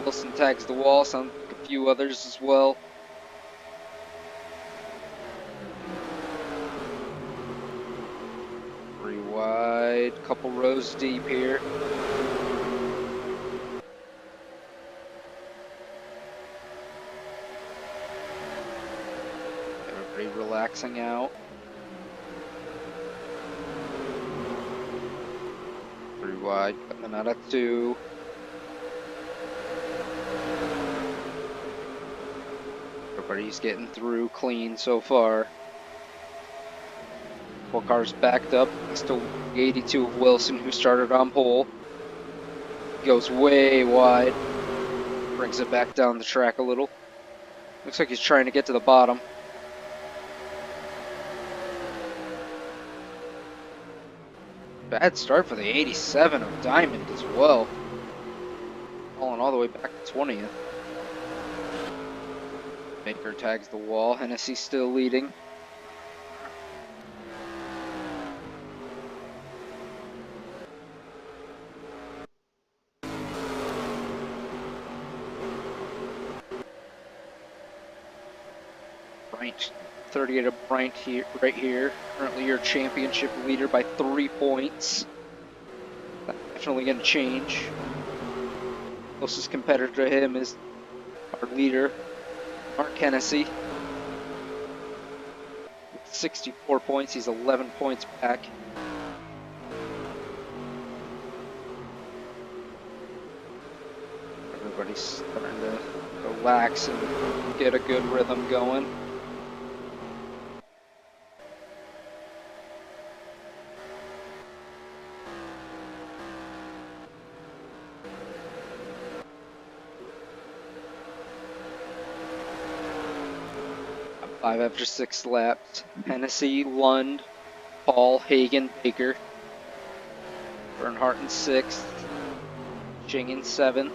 Wilson tags the wall, some a few others as well. Three wide, couple rows deep here. Everybody relaxing out. Three wide, coming out of two. Everybody's getting through clean so far. Four cars backed up next to 82 of Wilson, who started on pole. Goes way wide. Brings it back down the track a little. Looks like he's trying to get to the bottom. Bad start for the 87 of Diamond as well. Falling all the way back to 20th. Baker tags the wall. Hennessy still leading. Bryant, 38 of Bryant here, right here. Currently your championship leader by 3 points. That's definitely going to change. Closest competitor to him is our leader, Mark Hennessy. With 64 points, he's 11 points back. Everybody's starting to relax and get a good rhythm going. Five after 6 laps. Hennessy, Lund, Paul, Hagen, Baker. Bernhardt in 6th. Jing in 7th.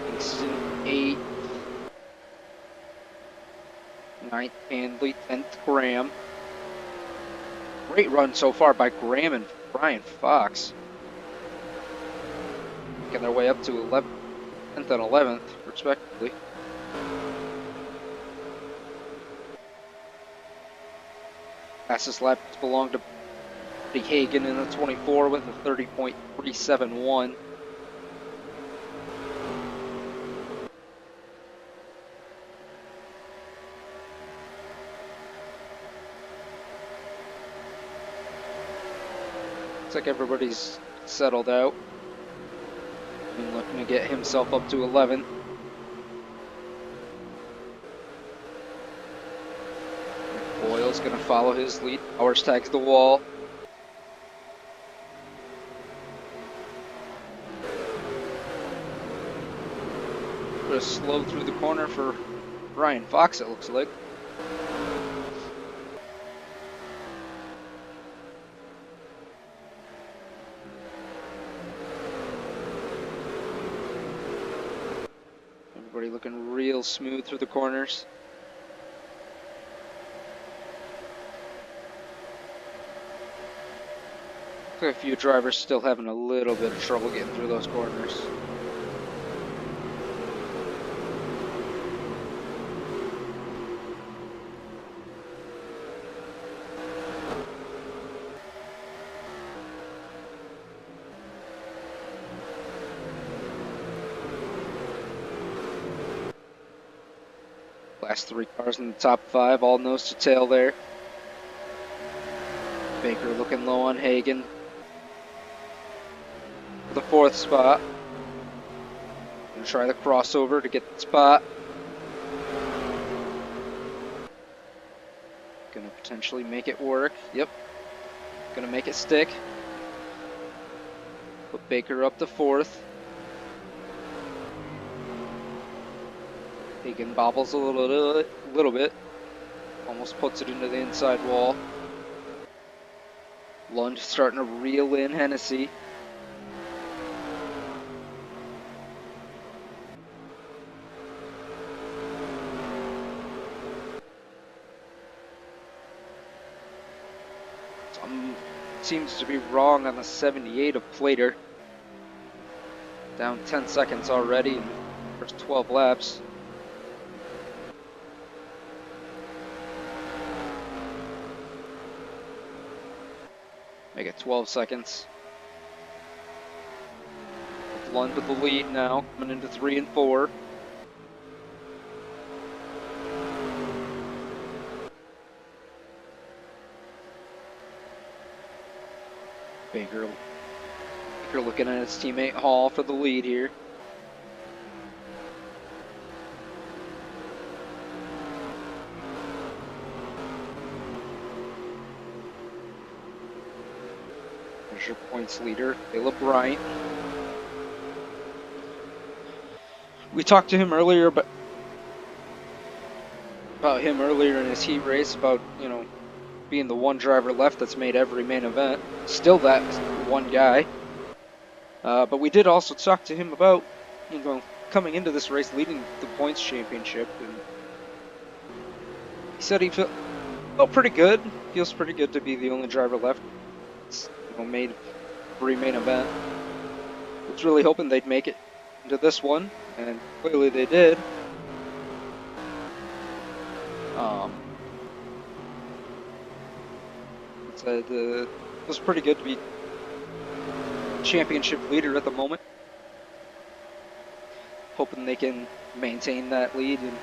Kingston 8th. 9th Handley, 10th Graham. Great run so far by Graham and Brian Fox. Making their way up to 10th and 11th, respectively. Fastest lap belonged to Hagen in the 24 with a 30.371. Looks like everybody's settled out. And looking to get himself up to 11. Boyle's going to follow his lead. Powers tags the wall. Bit of slow through the corner for Brian Fox, it looks like. Everybody looking real smooth through the corners. A few drivers still having a little bit of trouble getting through those corners. Last 3 cars in the top 5, all nose to tail there. Baker looking low on Hagen for the 4th spot. Gonna try the crossover to get the spot. Gonna potentially make it work. Yep. Gonna make it stick. Put Baker up to 4th. Hagen bobbles a little bit. Almost puts it into the inside wall. Lund starting to reel in Hennessy. Seems to be wrong on the 78 of Plater. Down 10 seconds already in the first 12 laps. Make it 12 seconds. Lund with the lead now, coming into 3 and 4. Baker looking at his teammate Hall for the lead here. There's your points leader, Caleb Bryant. We talked to him earlier about him earlier in his heat race, about, you know, being the one driver left that's made every main event. Still that one guy. But we did also talk to him about, you know, coming into this race, leading the points championship. And he said he felt pretty good. Feels pretty good to be the only driver left. It's, you know, made every main event. Was really hoping they'd make it into this one, and clearly they did. It was pretty good to be championship leader at the moment. Hoping they can maintain that lead and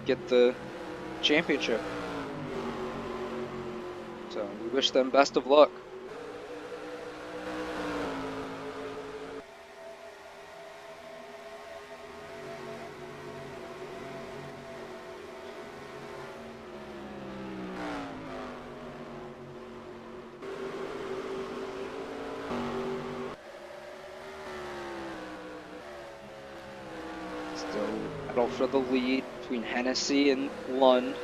get the championship. So we wish them best of luck. Battle for the lead between Hennessy and Lund.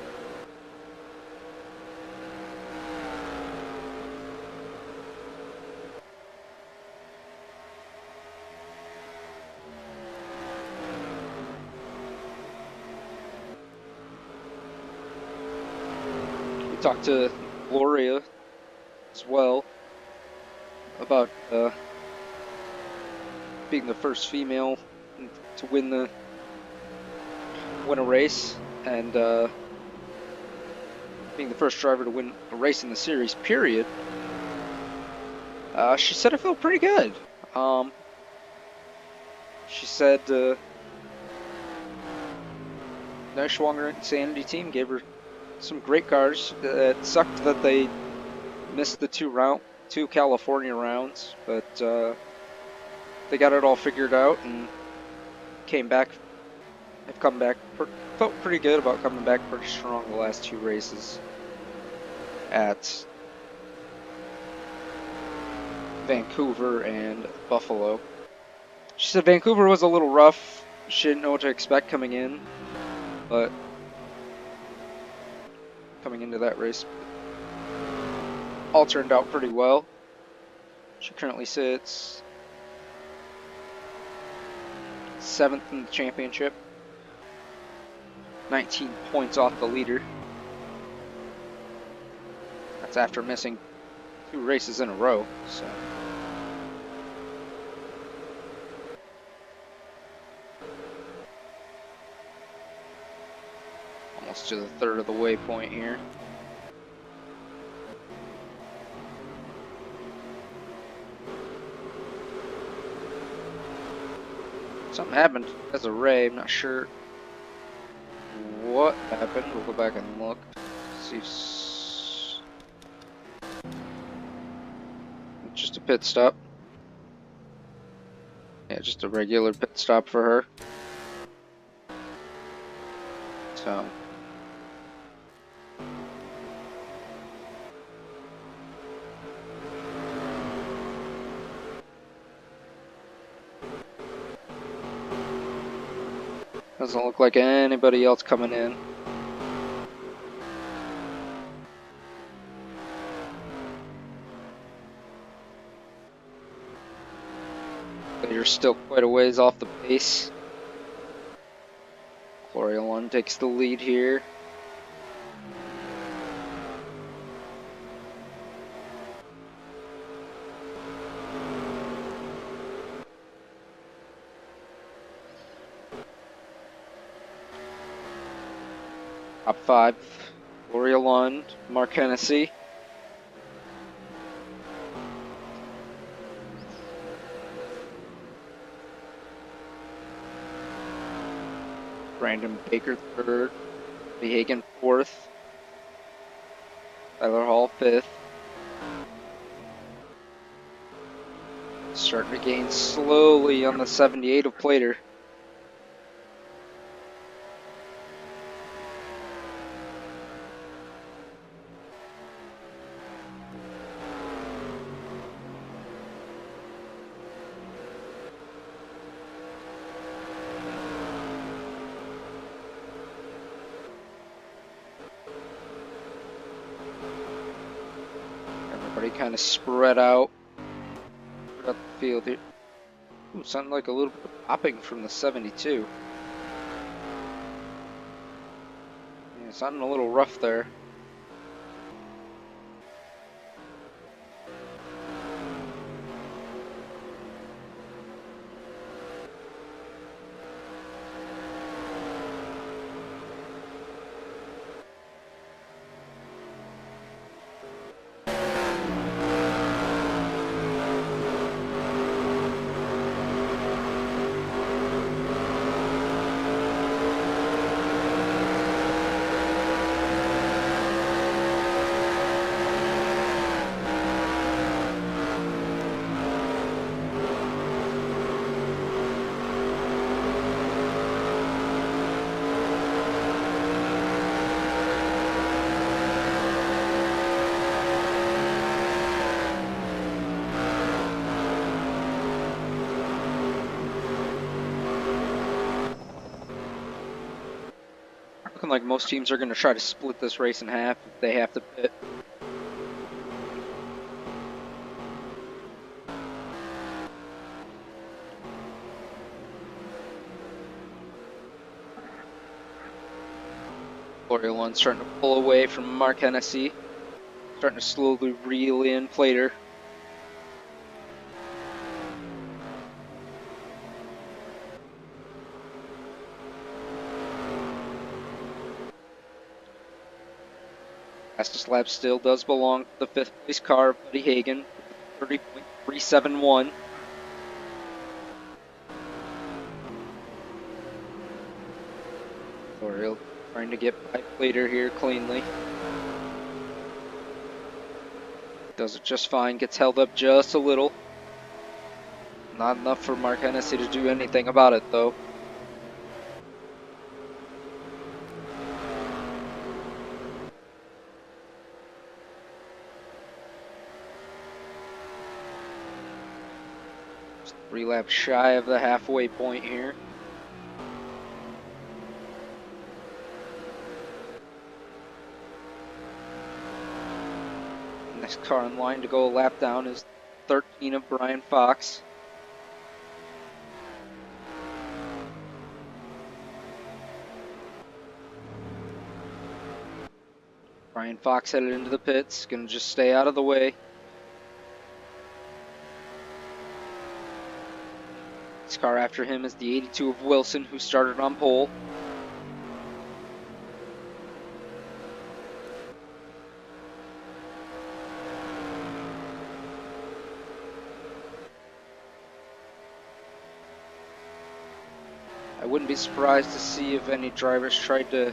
We talked to Gloria as well about being the first female to win a race, and being the first driver to win a race in the series, period. She said it felt pretty good. She said Neuschwanger Insanity team gave her some great cars. It sucked that they missed the two California rounds, but they got it all figured out and came back. Have come back, felt pretty good about coming back pretty strong the last 2 races at Vancouver and Buffalo. She said Vancouver was a little rough. She didn't know what to expect coming in, but coming into that race, all turned out pretty well. She currently sits 7th in the championship. 19 points off the leader. That's after missing 2 races in a row, so. Almost to the 3rd of the waypoint here. Something happened as a Ray, I'm not sure what happened. We'll go back and look. See if just a pit stop. Yeah, just a regular pit stop for her. So. Doesn't look like anybody else coming in. You're still quite a ways off the pace. Gloria 1 takes the lead here. Top 5, Gloria 1, Mark Hennessy. Brandon Baker 3rd, Hagen 4th, Tyler Hall 5th. Starting to gain slowly on the 78 of Plater. Everybody kind of spread out throughout the field here. Ooh, sounded like a little bit of popping from the 72. Yeah, sounding a little rough there. Looking like most teams are going to try to split this race in half if they have to pit. Gloria 1 starting to pull away from Mark Hennessy. Starting to slowly reel in Plater. Fastest lap still does belong to the 5th place car of Buddy Hagen, 30.371. Gloria trying to get by Plater here cleanly. Does it just fine, gets held up just a little. Not enough for Mark Hennessy to do anything about it though. Just 3 laps shy of the halfway point here. Next car in line to go a lap down is 13 of Bryant Fox. Bryant Fox headed into the pits, gonna just stay out of the way. This car after him is the 82 of Wilson, who started on pole. I wouldn't be surprised to see if any drivers tried to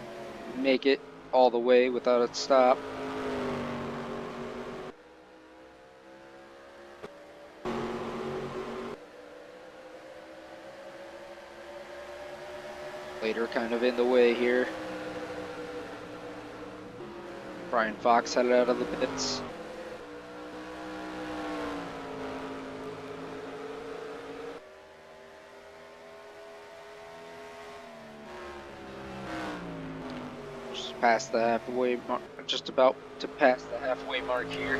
make it all the way without a stop. Later kind of in the way here. Brian Fox headed out of the pits. Just past the halfway mark, just about to pass the halfway mark here.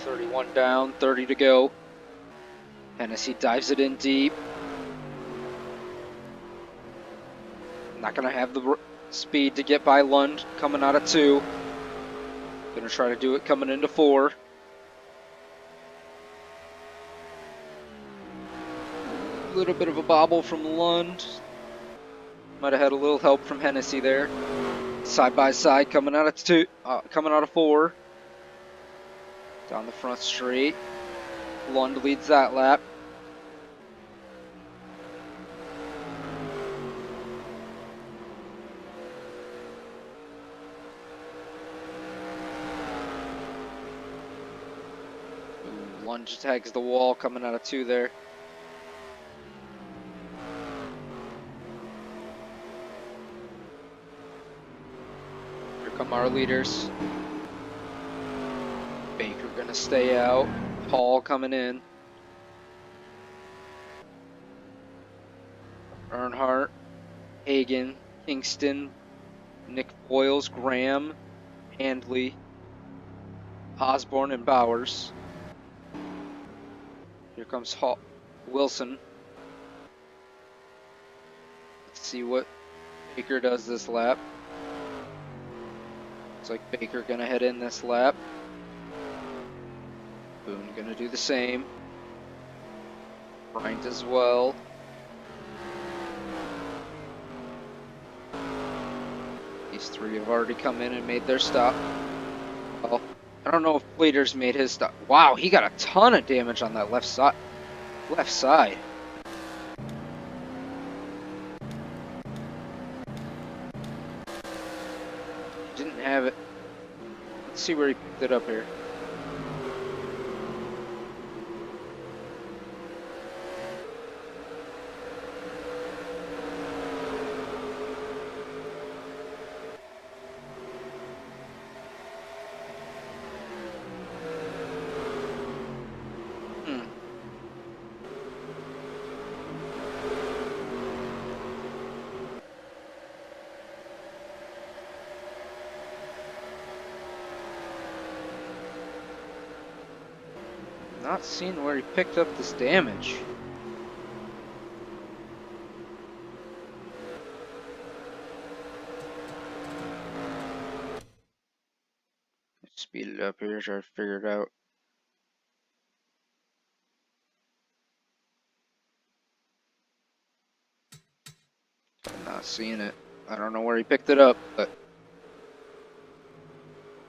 .31 down, 30 to go. Hennessy dives it in deep. Not going to have the speed to get by Lund coming out of 2. Going to try to do it coming into 4. A little bit of a bobble from Lund. Might have had a little help from Hennessy there. Side by side coming out of 2, coming out of 4. Down the front straight. Lund leads that lap. Lund tags the wall coming out of 2 there. Here come our leaders. Baker gonna stay out. Paul coming in. Earnhardt, Hagan, Kingston, Nick Boyles, Graham, Handley, Osborne, and Bowers. Here comes Wilson. Let's see what Baker does this lap. Looks like Baker gonna head in this lap. Boone gonna do the same. Bryant as well. These 3 have already come in and made their stop. Well, I don't know if Bleeder's made his stop. Wow, he got a ton of damage on that left side. Left side. He didn't have it. Let's see where he picked it up here. Not seeing where he picked up this damage. Speed it up here, try to figure it out. I'm not seeing it. I don't know where he picked it up, but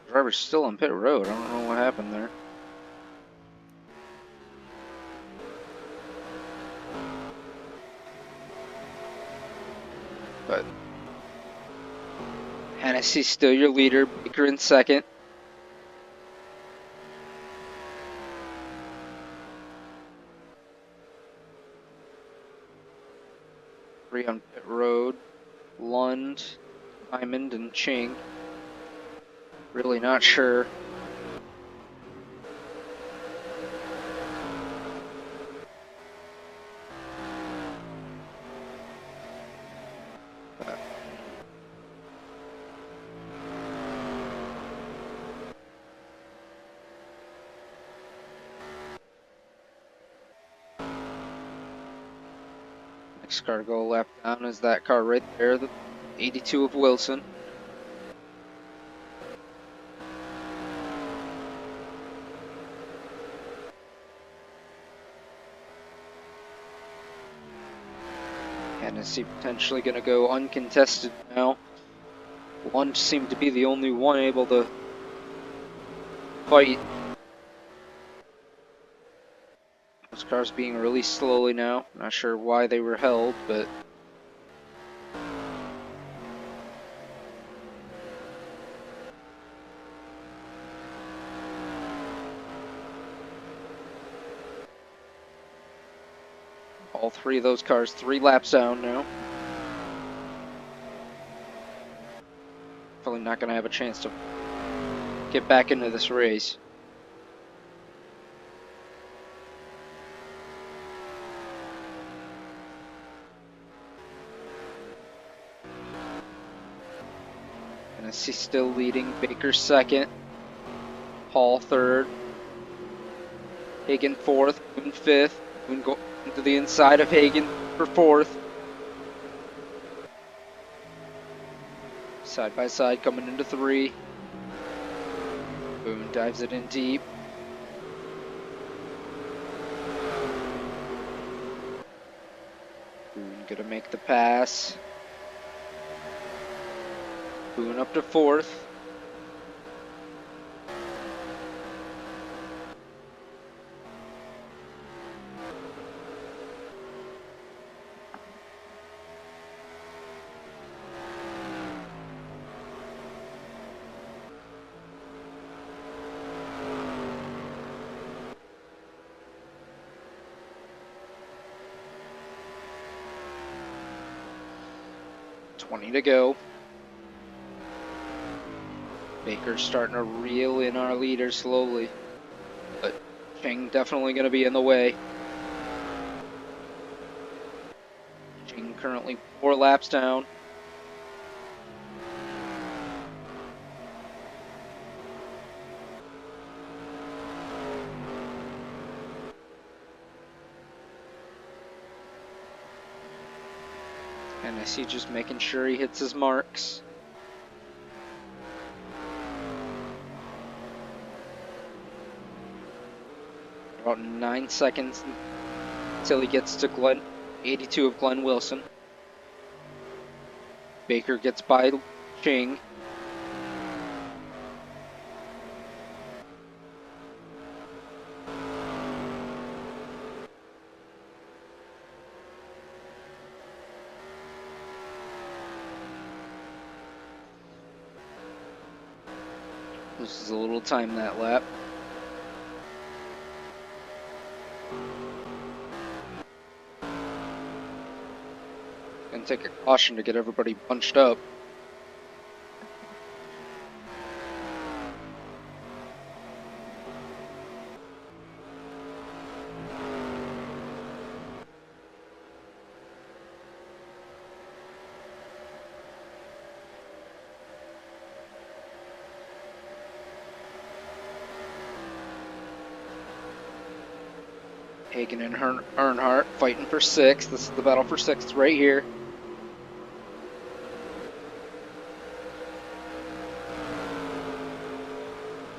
the driver's still on pit road. I don't know what happened there. But Hennessy's still your leader. Baker in second. Three on pit road. Lund, Diamond, and Ching. Really not sure. Next car to go a lap down is that car right there, the 82 of Wilson. Hennessy potentially going to go uncontested now. Lund seemed to be the only one able to fight. Those cars being released slowly now. Not sure why they were held, but All three of those cars 3 laps down now. Probably not going to have a chance to get back into this race. Hennessy still leading, Baker second, Hall third, Hagan fourth, Boone fifth, Boone go into the inside of Hagan for fourth. Side by side coming into 3. Boone dives it in deep. Boone gonna make the pass. Boone up to 4th. To go. Baker's starting to reel in our leader slowly, but Cheng definitely going to be in the way. Cheng currently 4 laps down. And I see just making sure he hits his marks. About 9 seconds until he gets to 82 of Glenn Wilson. Baker gets by Ching. Loses a little time that lap. Gonna take a caution to get everybody bunched up. Hagan and Earnhardt fighting for 6th. This is the battle for 6th right here.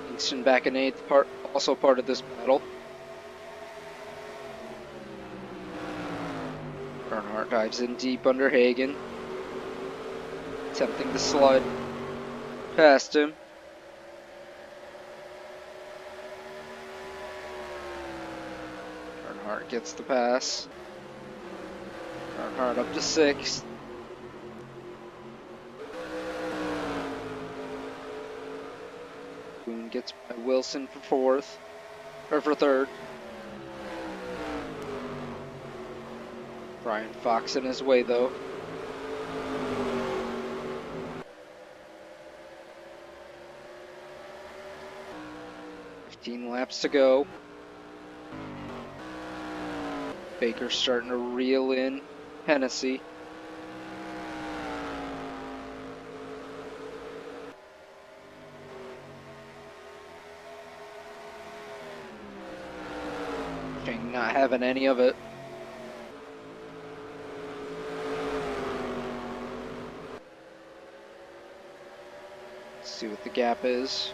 Kingston back in 8th, also part of this battle. Earnhardt dives in deep under Hagan, attempting to slide past him. Earnhardt gets the pass. Earnhardt up to 6th. Boone gets by Wilson for 4th, or for 3rd. Bryant Fox in his way though. $15 laps to go. Baker's starting to reel in Hennessy. Cheng not having any of it. Let's see what the gap is.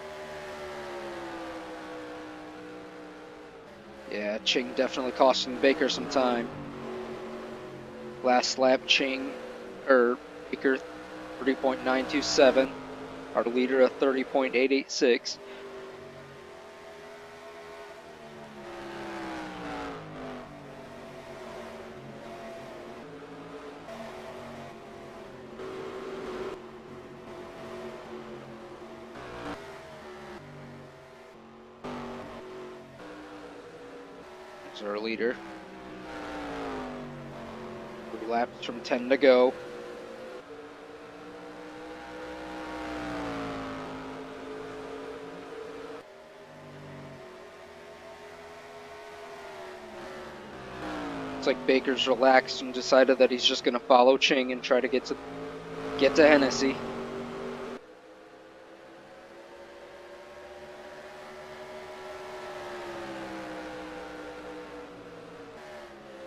Yeah, Ching definitely costing Baker some time. Last lap, Baker 30.927. Our leader a 30.886. Our leader. laps from 10 to go. It's like Baker's relaxed and decided that he's just going to follow Ching and try to get to Hennessy.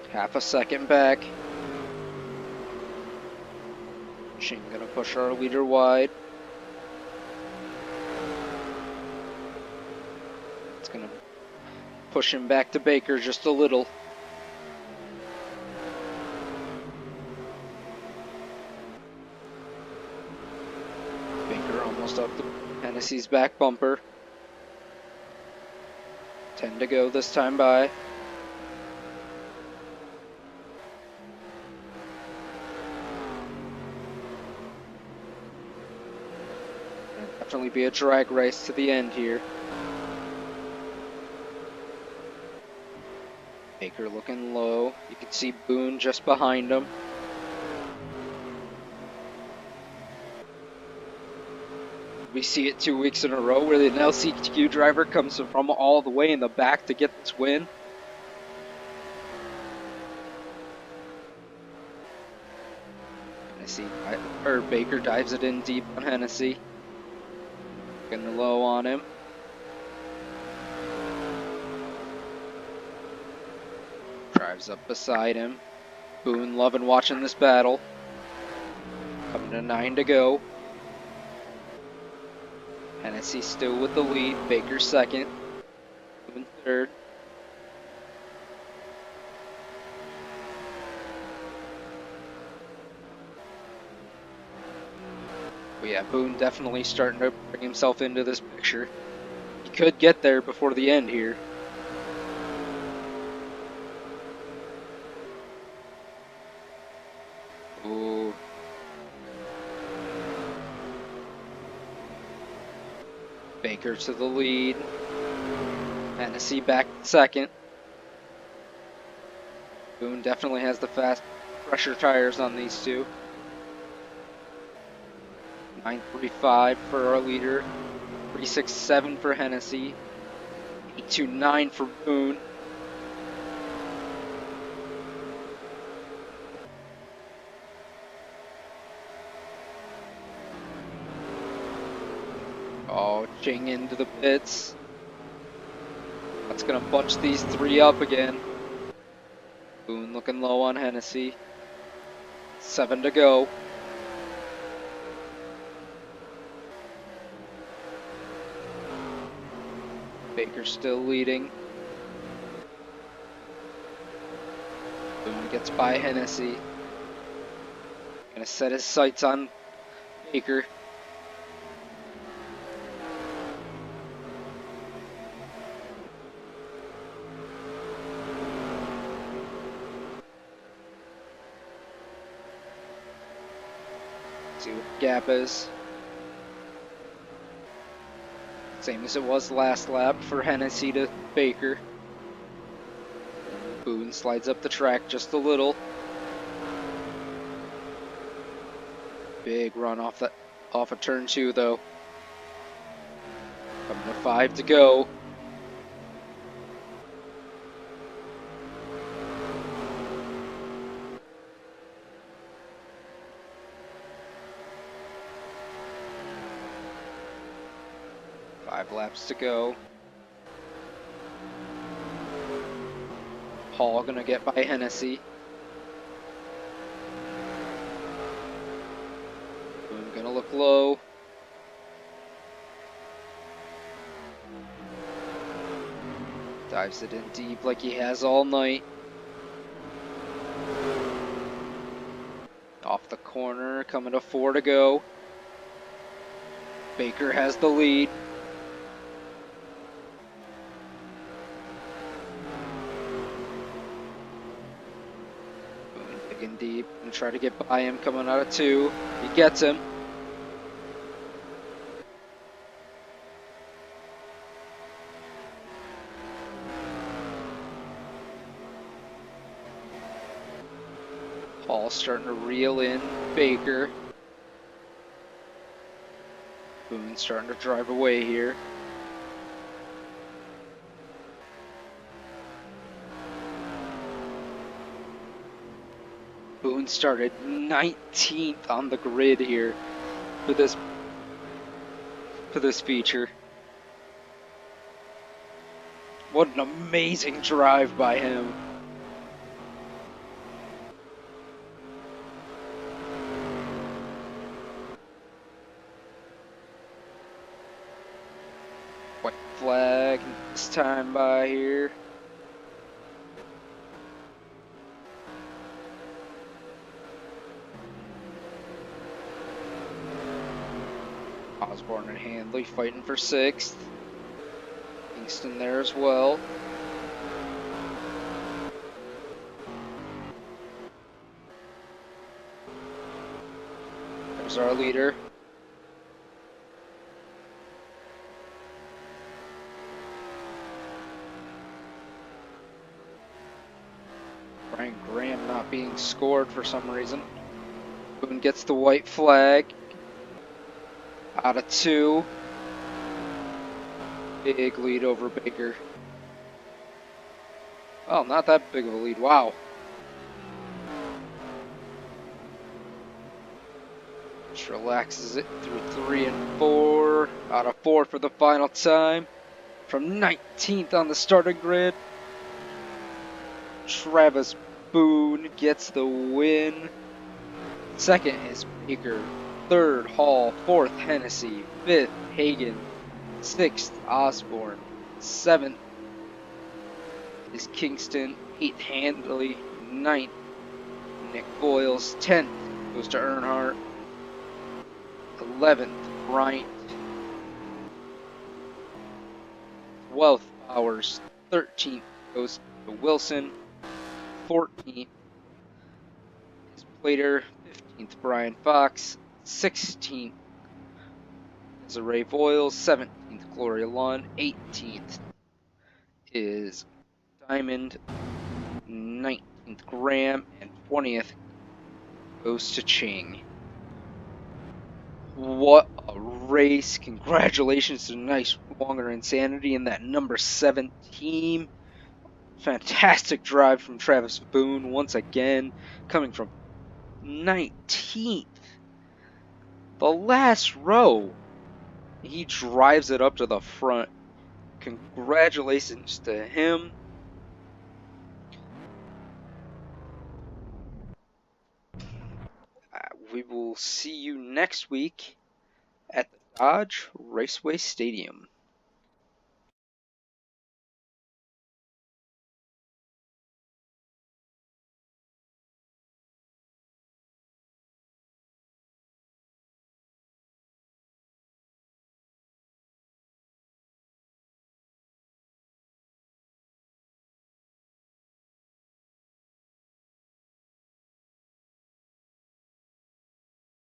Half a second back. Ching gonna push our leader wide. It's gonna push him back to Baker just a little. Baker almost up to Hennessy's back bumper. 10 to go this time by. Definitely be a drag race to the end here. Baker looking low. You can see Boone just behind him. We see it 2 weeks in a row where the LCQ driver comes from all the way in the back to get this win. Baker dives it in deep on Hennessy. Getting low on him. Drives up beside him. Boone loving watching this battle. Coming to 9 to go. Hennessy still with the lead. Baker second. Boone third. But yeah, Boone definitely starting to bring himself into this picture. He could get there before the end here. Ooh. Baker to the lead. Hennessy back second. Boone definitely has the fast pressure tires on these two. 9.35 for our leader. 3.67 for Hennessy. 8.29 for Boone. Oh, Ching into the pits. That's gonna bunch these three up again. Boone looking low on Hennessy. 7 to go. Baker still leading. Boone gets by Hennessy. Gonna set his sights on Baker. See what the gap is. Same as it was last lap for Hennessy to Baker. Boone slides up the track just a little. Big run off of turn 2 though. Coming to 5 to go. Laps to go. Hall gonna get by Hennessy. Boone gonna look low. Dives it in deep like he has all night. Off the corner, coming to 4 to go. Baker has the lead. Deep and try to get by him coming out of 2. He gets him. Hall starting to reel in Baker. Boone starting to drive away here. Boone started 19th on the grid here for this feature. What an amazing drive by him. White flag this time by here. Osborne and Handley fighting for 6th. Kingston there as well. There's our leader. Brian Graham not being scored for some reason. Boone gets the white flag. Out of 2. Big lead over Baker. Well, not that big of a lead. Wow. Just relaxes it through 3 and 4. Out of 4 for the final time. From 19th on the starting grid. Travis Boone gets the win. 2nd is Baker. 3rd, Hall. 4th, Hennessy. 5th, Hagan. 6th, Osborne. 7th is Kingston. 8th, Handley. 9th, Nick Boyles. 10th goes to Earnhardt. 11th, Bryant. 12th, Bowers. 13th goes to Wilson. 14th is Plater. 15th, Brian Fox. 16th is Ray Boyles. 17th, Gloria Lund. 18th is Diamond. 19th, Graham. And 20th goes to Ching. What a race. Congratulations to Nice Longer Insanity and that number 7 team. Fantastic drive from Travis Boone once again, coming from 19th. The last row, he drives it up to the front. Congratulations to him. We will see you next week at the Dodge Raceway Stadium.